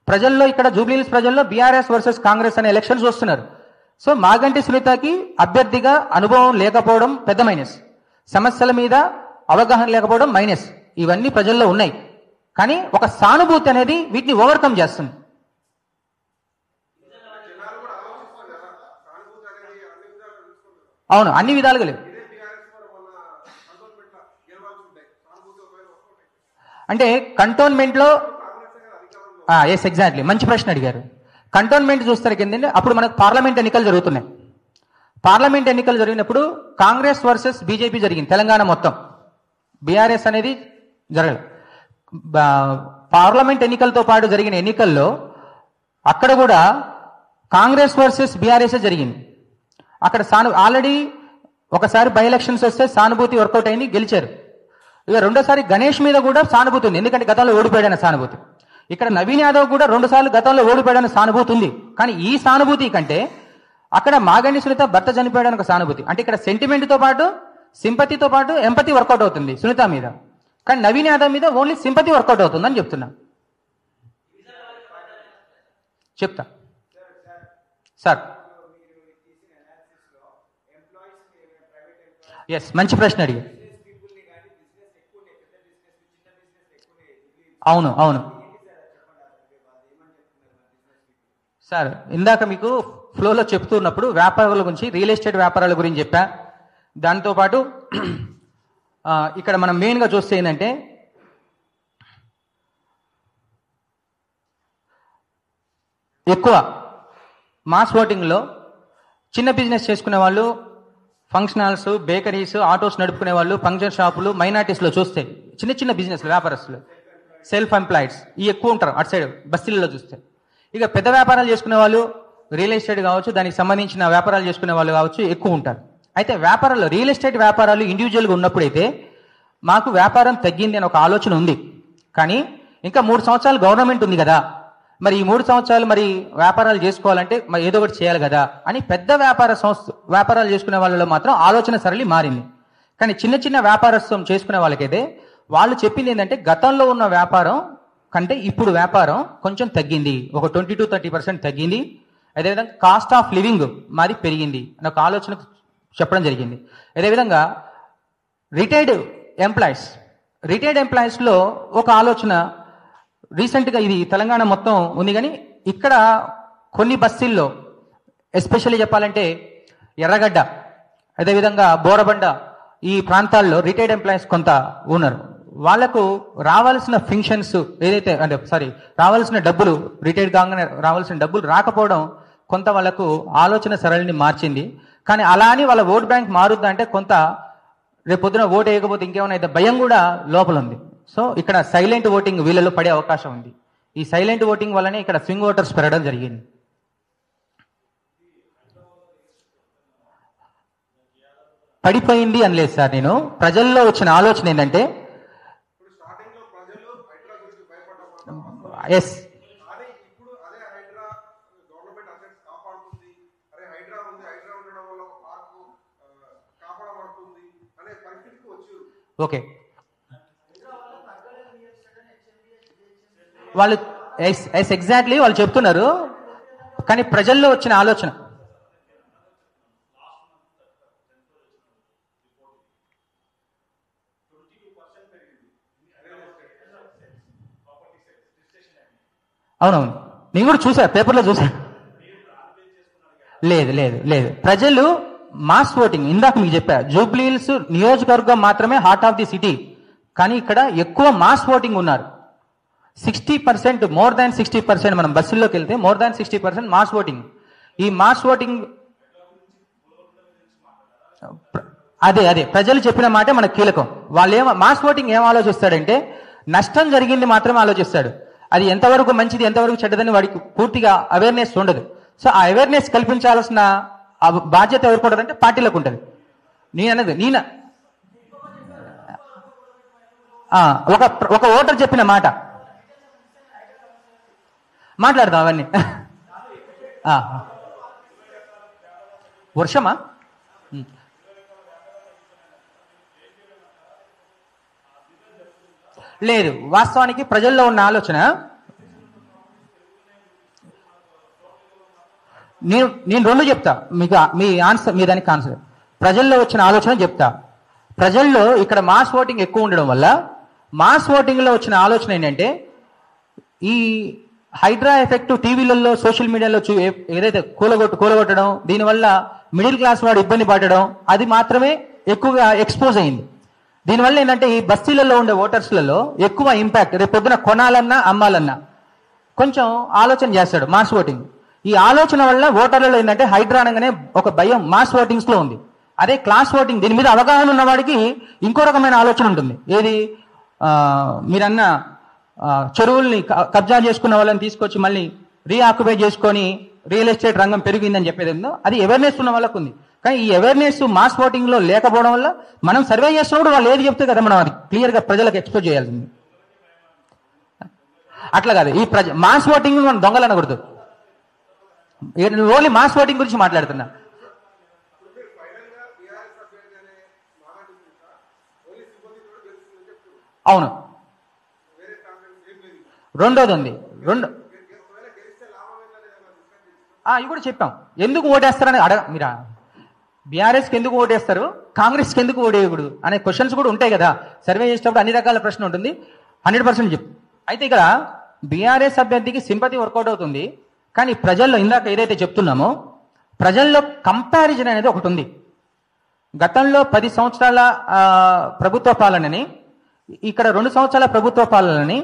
Speaker 2: ప్రజల్లో ఇక్కడ జూబ్లీ హిల్స్ ప్రజల్లో బీఆర్ఎస్ వర్సెస్ కాంగ్రెస్ అనే ఎలక్షన్స్ వస్తున్నారు. సో మాగంటి సునీతకి అభ్యర్థిగా అనుభవం లేకపోవడం పెద్ద మైనస్, సమస్యల మీద అవగాహన లేకపోవడం మైనస్, ఇవన్నీ ప్రజల్లో ఉన్నాయి. కానీ ఒక సానుభూతి అనేది వీటిని ఓవర్కమ్ చేస్తుంది. అవును, అన్ని విధాలుగా లేవు. అంటే కంటోన్మెంట్లో ఎస్ ఎగ్జాక్ట్లీ మంచి ప్రశ్న అడిగారు. కంటోన్మెంట్ చూస్తారు కింద అప్పుడు మనకు పార్లమెంట్ ఎన్నికలు జరుగుతున్నాయి. పార్లమెంట్ ఎన్నికలు జరిగినప్పుడు కాంగ్రెస్ వర్సెస్ బీజేపీ జరిగింది తెలంగాణ మొత్తం. బీఆర్ఎస్ అనేది జరగలేదు. పార్లమెంట్ ఎన్నికలతో పాటు జరిగిన ఎన్నికల్లో అక్కడ కూడా కాంగ్రెస్ వర్సెస్ బీఆర్ఎస్ జరిగింది. అక్కడ ఆల్రెడీ ఒకసారి బై ఎలక్షన్స్ వస్తే సానుభూతి వర్కౌట్ అయింది, గెలిచారు. ఇక రెండోసారి గణేష్ మీద కూడా సానుభూతి ఉంది, ఎందుకంటే గతంలో ఓడిపోయాడన్న సానుభూతి. ఇక్కడ నవీన్ యాదవ్ కూడా 2 సార్లు గతంలో ఓడిపోయాడన్న సానుభూతి ఉంది. కానీ ఈ సానుభూతి కంటే అక్కడ మాగంటి సునీత భర్త చనిపోయాడని ఒక సానుభూతి. అంటే ఇక్కడ సెంటిమెంట్తో పాటు సింపతితో పాటు ఎంపతి వర్కౌట్ అవుతుంది సునీత మీద. కానీ నవీన్ యాదవ్ మీద ఓన్లీ సింపతి వర్కౌట్ అవుతుందని చెప్తున్నా. చెప్తా సార్. ఎస్, మంచి ప్రశ్న అడిగా. అవును అవును సార్, ఇందాక మీకు ఫ్లోలో చెప్తున్నప్పుడు వ్యాపారాల గురించి, రియల్ ఎస్టేట్ వ్యాపారాల గురించి చెప్పా. దాంతోపాటు ఇక్కడ మనం మెయిన్గా చూస్తే ఏంటంటే ఎక్కువ మాస్ ఓటింగ్లో చిన్న బిజినెస్ చేసుకునే వాళ్ళు, ఫంక్షన్ హాల్స్, బేకరీస్, ఆటోస్ నడుపుకునే వాళ్ళు, పంక్చర్ షాపులు, మైనార్టీస్లో చూస్తే చిన్న చిన్న బిజినెస్లు, వ్యాపారస్తులు, సెల్ఫ్ ఎంప్లాయిడ్స్ ఈ ఎక్కువ ఉంటారు అటు సైడ్ బస్తీలలో చూస్తే. ఇక పెద్ద వ్యాపారాలు చేసుకునే వాళ్ళు, రియల్ ఎస్టేట్ కావచ్చు, దానికి సంబంధించిన వ్యాపారాలు చేసుకునే వాళ్ళు కావచ్చు ఎక్కువ ఉంటారు. అయితే వ్యాపారాల్లో రియల్ ఎస్టేట్ వ్యాపారాలు ఇండివిజువల్గా ఉన్నప్పుడైతే మాకు వ్యాపారం తగ్గింది అని ఒక ఆలోచన ఉంది. కానీ ఇంకా 3 సంవత్సరాలు గవర్నమెంట్ ఉంది కదా, మరి ఈ 3 సంవత్సరాలు మరి వ్యాపారాలు చేసుకోవాలంటే మరి ఏదో ఒకటి చేయాలి కదా అని పెద్ద వ్యాపారాలు చేసుకునే వాళ్ళలో మాత్రం ఆలోచన సరళి మారింది. కానీ చిన్న చిన్న వ్యాపారత్వం చేసుకునే వాళ్ళకైతే వాళ్ళు చెప్పింది ఏంటంటే గతంలో ఉన్న వ్యాపారం కంటే ఇప్పుడు వ్యాపారం కొంచెం తగ్గింది, ఒక 20-30% తగ్గింది. అదేవిధంగా కాస్ట్ ఆఫ్ లివింగ్ మాది పెరిగింది అని ఒక ఆలోచన చెప్పడం జరిగింది. అదేవిధంగా రిటైర్డ్ ఎంప్లాయీస్లో ఒక ఆలోచన రీసెంట్గా, ఇది తెలంగాణ మొత్తం ఉంది కానీ ఇక్కడ కొన్ని బస్తీల్లో ఎస్పెషల్లీ చెప్పాలంటే ఎర్రగడ్డ, అదేవిధంగా బోరబండ ఈ ప్రాంతాల్లో రిటైర్డ్ ఎంప్లాయీస్ కొంత ఉన్నారు. వాళ్లకు రావాల్సిన ఫంక్షన్స్ ఏదైతే రావాల్సిన డబ్బులు, రిటైర్డ్ కాగానే రావాల్సిన డబ్బులు రాకపోవడం కొంత వాళ్ళకు ఆలోచన సరళిని మార్చింది. కానీ అలా అని వాళ్ళ ఓట్ బ్యాంక్ మారుద్దా అంటే కొంత రేపు పొద్దున ఓటు వేయకపోతే ఇంకేమైనా అయితే భయం కూడా లోపల ఉంది. సో ఇక్కడ సైలెంట్ ఓటింగ్ వీళ్ళలో పడే అవకాశం ఉంది. ఈ సైలెంట్ ఓటింగ్ వల్లనే ఇక్కడ స్వింగ్ ఓటర్స్ పెరగడం జరిగింది. పడిపోయింది అనలేదు సార్, నేను ప్రజల్లో వచ్చిన ఆలోచన ఏంటంటే ఎస్ ఓకే, వాళ్ళు ఎగ్జాక్ట్లీ వాళ్ళు చెప్తున్నారు. కానీ ప్రజల్లో వచ్చిన ఆలోచన అవునవును, నేను కూడా చూసా, పేపర్లో చూసా. లేదు లేదు లేదు, ప్రజలు మాస్ ఓటింగ్, ఇందాక మీకు చెప్పా, జూబ్లీహిల్స్ నియోజకవర్గం మాత్రమే హార్ట్ ఆఫ్ ది సిటీ, కానీ ఇక్కడ ఎక్కువ మాస్ ఓటింగ్ ఉన్నారు. 60%, మోర్ దాన్ 60%, మనం బస్సుల్లోకి వెళ్తే మోర్ దాన్ 60% మాస్ ఓటింగ్. ఈ మాస్ ఓటింగ్ అదే ప్రజలు చెప్పిన మాట మనకు కీలకం. వాళ్ళు మాస్ ఓటింగ్ ఏం ఆలోచిస్తాడంటే నష్టం జరిగింది మాత్రమే ఆలోచిస్తాడు. అది ఎంతవరకు మంచిది ఎంతవరకు చెడ్డదని వాడికి పూర్తిగా అవేర్నెస్ ఉండదు. సో ఆ అవేర్నెస్ కల్పించాల్సిన బాధ్యత ఎవరికి ఉంటుందంటే పార్టీలకు ఉంటుంది. ఒక ఓటర్ చెప్పిన మాట మాట్లాడదాం అవన్నీ. వర్షమా? లేదు, వాస్తవానికి ప్రజల్లో ఉన్న ఆలోచన, నేను రెండు చెప్తా మీకు, మీ ఆన్సర్, మీ దానికి ఆన్సర్. ప్రజల్లో వచ్చిన ఆలోచన చెప్తా. ప్రజల్లో ఇక్కడ మాస్ ఓటింగ్ ఎక్కువ ఉండడం వల్ల మాస్ ఓటింగ్లో వచ్చిన ఆలోచన ఏంటంటే ఈ హైడ్రా ఎఫెక్ట్ టీవీలలో సోషల్ మీడియాలో ఏదైతే కూలగొట్టడం, దీనివల్ల మిడిల్ క్లాస్ వాడు ఇబ్బంది పడడం, అది మాత్రమే ఎక్కువగా ఎక్స్పోజ్ అయింది. దీనివల్ల ఏంటంటే ఈ బస్తీలలో ఉండే ఓటర్స్లలో ఎక్కువ ఇంపాక్ట్, రేపు పొద్దున కొనాలన్నా అమ్మాలన్నా కొంచెం ఆలోచన చేస్తాడు మాస్ ఓటింగ్. ఈ ఆలోచన వల్ల ఓటర్లలో ఏంటంటే హైడ్రా అనగానే ఒక భయం మాస్ ఓటింగ్స్ లో ఉంది. అదే క్లాస్ ఓటింగ్, దీని మీద అవగాహన ఉన్న వాడికి ఇంకో రకమైన ఆలోచన ఉంటుంది. ఏది, మీరన్న చెరువుల్ని కబ్జా చేసుకున్న వాళ్ళని తీసుకొచ్చి మళ్ళీ రీఆక్యుపై చేసుకొని రియల్ ఎస్టేట్ రంగం పెరిగిందని చెప్పేది ఏందో, అది అవేర్నెస్ ఉన్న వాళ్ళకు ఉంది. కానీ ఈ అవేర్నెస్ మాస్ ఓటింగ్ లో లేకపోవడం వల్ల మనం సర్వే చేసినప్పుడు వాళ్ళు ఏది చెప్తే కదా మనం అది క్లియర్ గా ప్రజలకు ఎక్స్పోజ్ చేయాల్సింది. అట్లా కాదు, ఈ మాస్ ఓటింగ్ మనం దొంగలు అనకూడదు. ఓన్లీ మాస్ ఓటింగ్ గురించి మాట్లాడుతున్నా. అవును, రెండోది ఉంది. ఇవి కూడా చెప్పాం. ఎందుకు ఓటేస్తారని మీరు బీఆర్ఎస్కి ఎందుకు ఓటేస్తారు, కాంగ్రెస్కి ఎందుకు ఓటేయకూడదు అనే క్వశ్చన్స్ కూడా ఉంటాయి కదా. సర్వే చేసేటప్పుడు అన్ని రకాల ప్రశ్న ఉంటుంది. 100% చెప్పు. అయితే ఇక్కడ బీఆర్ఎస్ అభ్యర్థికి సింపతి వర్కౌట్ అవుతుంది, కానీ ప్రజల్లో ఇందాక ఏదైతే చెప్తున్నామో ప్రజల్లో కంపారిజన్ అనేది ఒకటి ఉంది. గతంలో 10 సంవత్సరాల ప్రభుత్వ పాలనని, ఇక్కడ 2 సంవత్సరాల ప్రభుత్వ పాలనని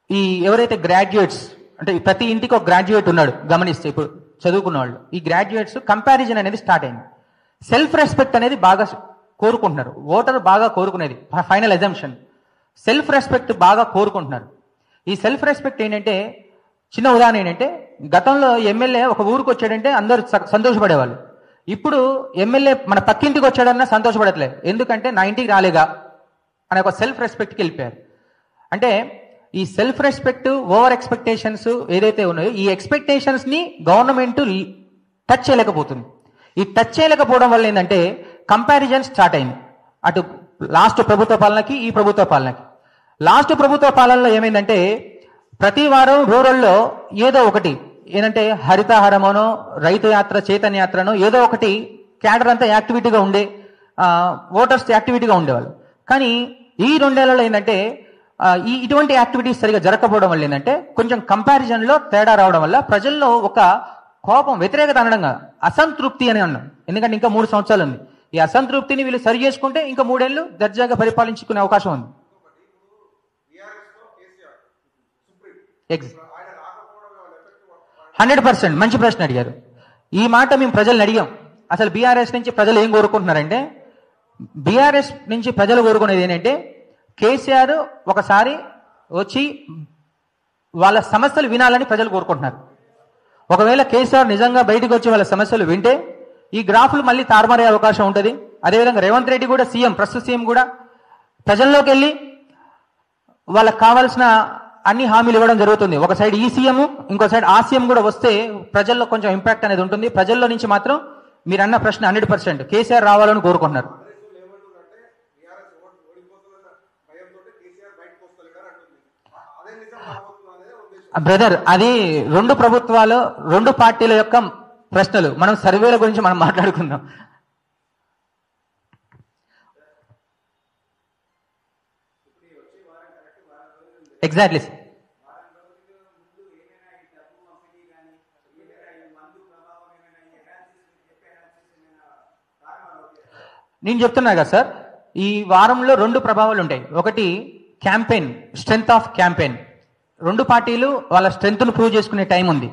Speaker 2: ఈ ఎవరైతే గ్రాడ్యుయేట్స్, అంటే ప్రతి ఇంటికి ఒక గ్రాడ్యుయేట్ ఉన్నాడు గమనిస్తే, ఇప్పుడు చదువుకున్న వాళ్ళు, ఈ గ్రాడ్యుయేట్స్ కంపారిజన్ అనేది స్టార్ట్ అయింది. సెల్ఫ్ రెస్పెక్ట్ అనేది బాగా కోరుకుంటున్నారు. ఓటర్ బాగా కోరుకునేది ఫైనల్ ఎజంప్షన్, సెల్ఫ్ రెస్పెక్ట్ బాగా కోరుకుంటున్నారు. ఈ సెల్ఫ్ రెస్పెక్ట్ ఏంటంటే, చిన్న ఉదాహరణ ఏంటంటే, గతంలో ఎమ్మెల్యే ఒక ఊరికి వచ్చాడంటే అందరూ సంతోషపడేవాళ్ళు. ఇప్పుడు ఎమ్మెల్యే మన పక్కింటికి వచ్చాడన్నా సంతోషపడట్లేదు. ఎందుకంటే నా ఇంటికి రాలేగా అనే ఒక సెల్ఫ్ రెస్పెక్ట్కి వెళ్ళిపోయారు. అంటే ఈ సెల్ఫ్ రెస్పెక్ట్, ఓవర్ ఎక్స్పెక్టేషన్స్ ఏదైతే ఉన్నాయో, ఈ ఎక్స్పెక్టేషన్స్ ని గవర్నమెంట్ టచ్ చేయలేకపోతుంది. ఈ టచ్ చేయలేకపోవడం వల్ల ఏంటంటే కంపారిజన్ స్టార్ట్ అయింది. అటు లాస్ట్ ప్రభుత్వ పాలనకి ఈ ప్రభుత్వ పాలనకి. లాస్ట్ ప్రభుత్వ పాలనలో ఏమైందంటే ప్రతి వారం రూరల్లో ఏదో ఒకటి, ఏంటంటే హరితహారమోనో, రైతు యాత్ర, చైతన్య యాత్రనో ఏదో ఒకటి క్యాడర్ అంతా యాక్టివిటీగా ఉండే, ఓటర్స్ యాక్టివిటీగా ఉండేవాళ్ళు. కానీ ఈ 2 ఏళ్లలో ఏంటంటే ఇటువంటి యాక్టివిటీస్ సరిగా జరగకపోవడం వల్ల ఏంటంటే కొంచెం కంపారిజన్లో తేడా రావడం వల్ల ప్రజల్లో ఒక కోపం, వ్యతిరేకత అనడంగా అసంతృప్తి అని అన్నాం. ఎందుకంటే ఇంకా 3 సంవత్సరాలు ఉంది. ఈ అసంతృప్తిని వీళ్ళు సరి చేసుకుంటే ఇంకా 3 ఏళ్ళు దర్జాగా పరిపాలించుకునే అవకాశం ఉంది. 100% మంచి ప్రశ్న అడిగారు. ఈ మాట మేము ప్రజల్ని అడిగాం. అసలు బీఆర్ఎస్ నుంచి ప్రజలు ఏం కోరుకుంటున్నారంటే, బీఆర్ఎస్ నుంచి ప్రజలు కోరుకునేది ఏంటంటే కేసీఆర్ ఒకసారి వచ్చి వాళ్ళ సమస్యలు వినాలని ప్రజలు కోరుకుంటున్నారు. ఒకవేళ కేసీఆర్ నిజంగా బయటకు వచ్చి వాళ్ళ సమస్యలు వింటే ఈ గ్రాఫ్లు మళ్ళీ తారుమారే అవకాశం ఉంటుంది. అదేవిధంగా రేవంత్ రెడ్డి కూడా, ప్రస్తుత సీఎం కూడా ప్రజల్లోకి వెళ్ళి వాళ్ళకి కావాల్సిన అన్ని హామీలు ఇవ్వడం జరుగుతుంది. ఒక సైడ్ ఈ సీఎం, ఇంకో సైడ్ ఆ సీఎం కూడా వస్తే ప్రజల్లో కొంచెం ఇంపాక్ట్ అనేది ఉంటుంది. ప్రజల్లో నుంచి మాత్రం మీరు అన్న ప్రశ్న 100% కేసీఆర్ రావాలని కోరుకుంటున్నారు. బ్రదర్, అది 2 ప్రభుత్వాలు, 2 పార్టీల యొక్క ప్రశ్నలు. మనం సర్వేల గురించి మనం మాట్లాడుకుందాం. ఎగ్జాక్ట్లీ. నేను చెప్తున్నా కదా సార్, ఈ వారంలో 2 ప్రభావాలు ఉంటాయి. ఒకటి క్యాంపెయిన్, స్ట్రెంగ్త్ ఆఫ్ క్యాంపెయిన్. 2 పార్టీలు వాళ్ళ స్ట్రెంగ్త్ను ప్రూవ్ చేసుకునే టైం ఉంది.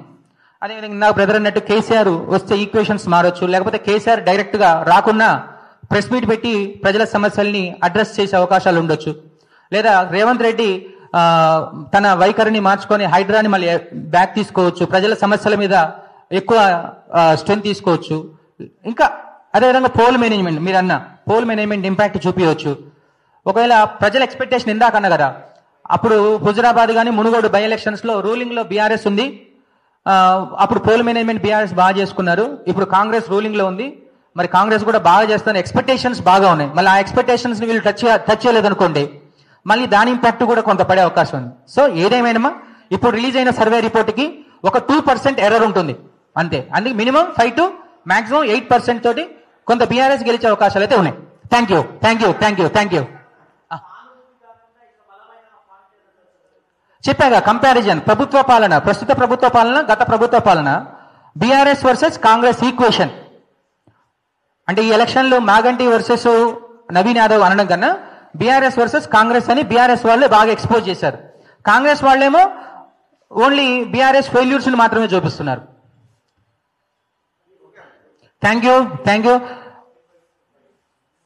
Speaker 2: అదేవిధంగా నా బ్రదర్ అన్నట్టు కేసీఆర్ వస్తే ఈక్వేషన్స్ మారొచ్చు, లేకపోతే కేసీఆర్ డైరెక్ట్గా రాకున్నా ప్రెస్ మీట్ పెట్టి ప్రజల సమస్యల్ని అడ్రస్ చేసే అవకాశాలు ఉండొచ్చు. లేదా రేవంత్ రెడ్డి తన వైఖరిని మార్చుకొని హైడ్రాని మళ్ళీ బ్యాక్ తీసుకోవచ్చు, ప్రజల సమస్యల మీద ఎక్కువ స్ట్రెంగ్త్ తీసుకోవచ్చు. ఇంకా అదేవిధంగా పోల్ మేనేజ్మెంట్, మీరు అన్న పోల్ మేనేజ్మెంట్ ఇంపాక్ట్ చూపించవచ్చు. ఒకవేళ ప్రజల ఎక్స్పెక్టేషన్ ఇందాకన్నా కదా, అప్పుడు హుజరాబాద్ కానీ మునుగోడు బై ఎలక్షన్స్లో రూలింగ్లో బీఆర్ఎస్ ఉంది, అప్పుడు పోల్ మేనేజ్మెంట్ బీఆర్ఎస్ బాగా చేసుకున్నారు. ఇప్పుడు కాంగ్రెస్ రూలింగ్లో ఉంది, మరి కాంగ్రెస్ కూడా బాగా చేస్తాను, ఎక్స్పెక్టేషన్స్ బాగా ఉన్నాయి. మళ్ళీ ఆ ఎక్స్పెక్టేషన్స్ని వీళ్ళు టచ్ చేయలేదనుకోండి, మళ్ళీ దాని ఇంపాక్ట్ కూడా కొంత పడే అవకాశం ఉంది. సో ఏదేమైనా ఇప్పుడు రిలీజ్ అయిన సర్వే రిపోర్ట్కి ఒక 2% ఎర్రర్ ఉంటుంది అంతే. అందుకే మినిమం 5 to maximum 8% తోటి కొంత బీఆర్ఎస్ గెలిచే అవకాశాలు అయితే ఉన్నాయి. Thank you. చెప్పాగా కంపారిజన్, ప్రభుత్వ పాలన, ప్రస్తుత ప్రభుత్వ పాలన, గత ప్రభుత్వ పాలన, బీఆర్ఎస్ వర్సెస్ కాంగ్రెస్ ఈక్వేషన్. అంటే ఈ ఎలక్షన్లో మాగంటి వర్సెస్ నవీన్ యాదవ్ అనడం కన్నా బీఆర్ఎస్ వర్సెస్ కాంగ్రెస్ అని బీఆర్ఎస్ వాళ్ళే బాగా ఎక్స్పోజ్ చేశారు. కాంగ్రెస్ వాళ్ళేమో ఓన్లీ బీఆర్ఎస్ ఫెయిల్యూర్స్ మాత్రమే చూపిస్తున్నారు. Thank you.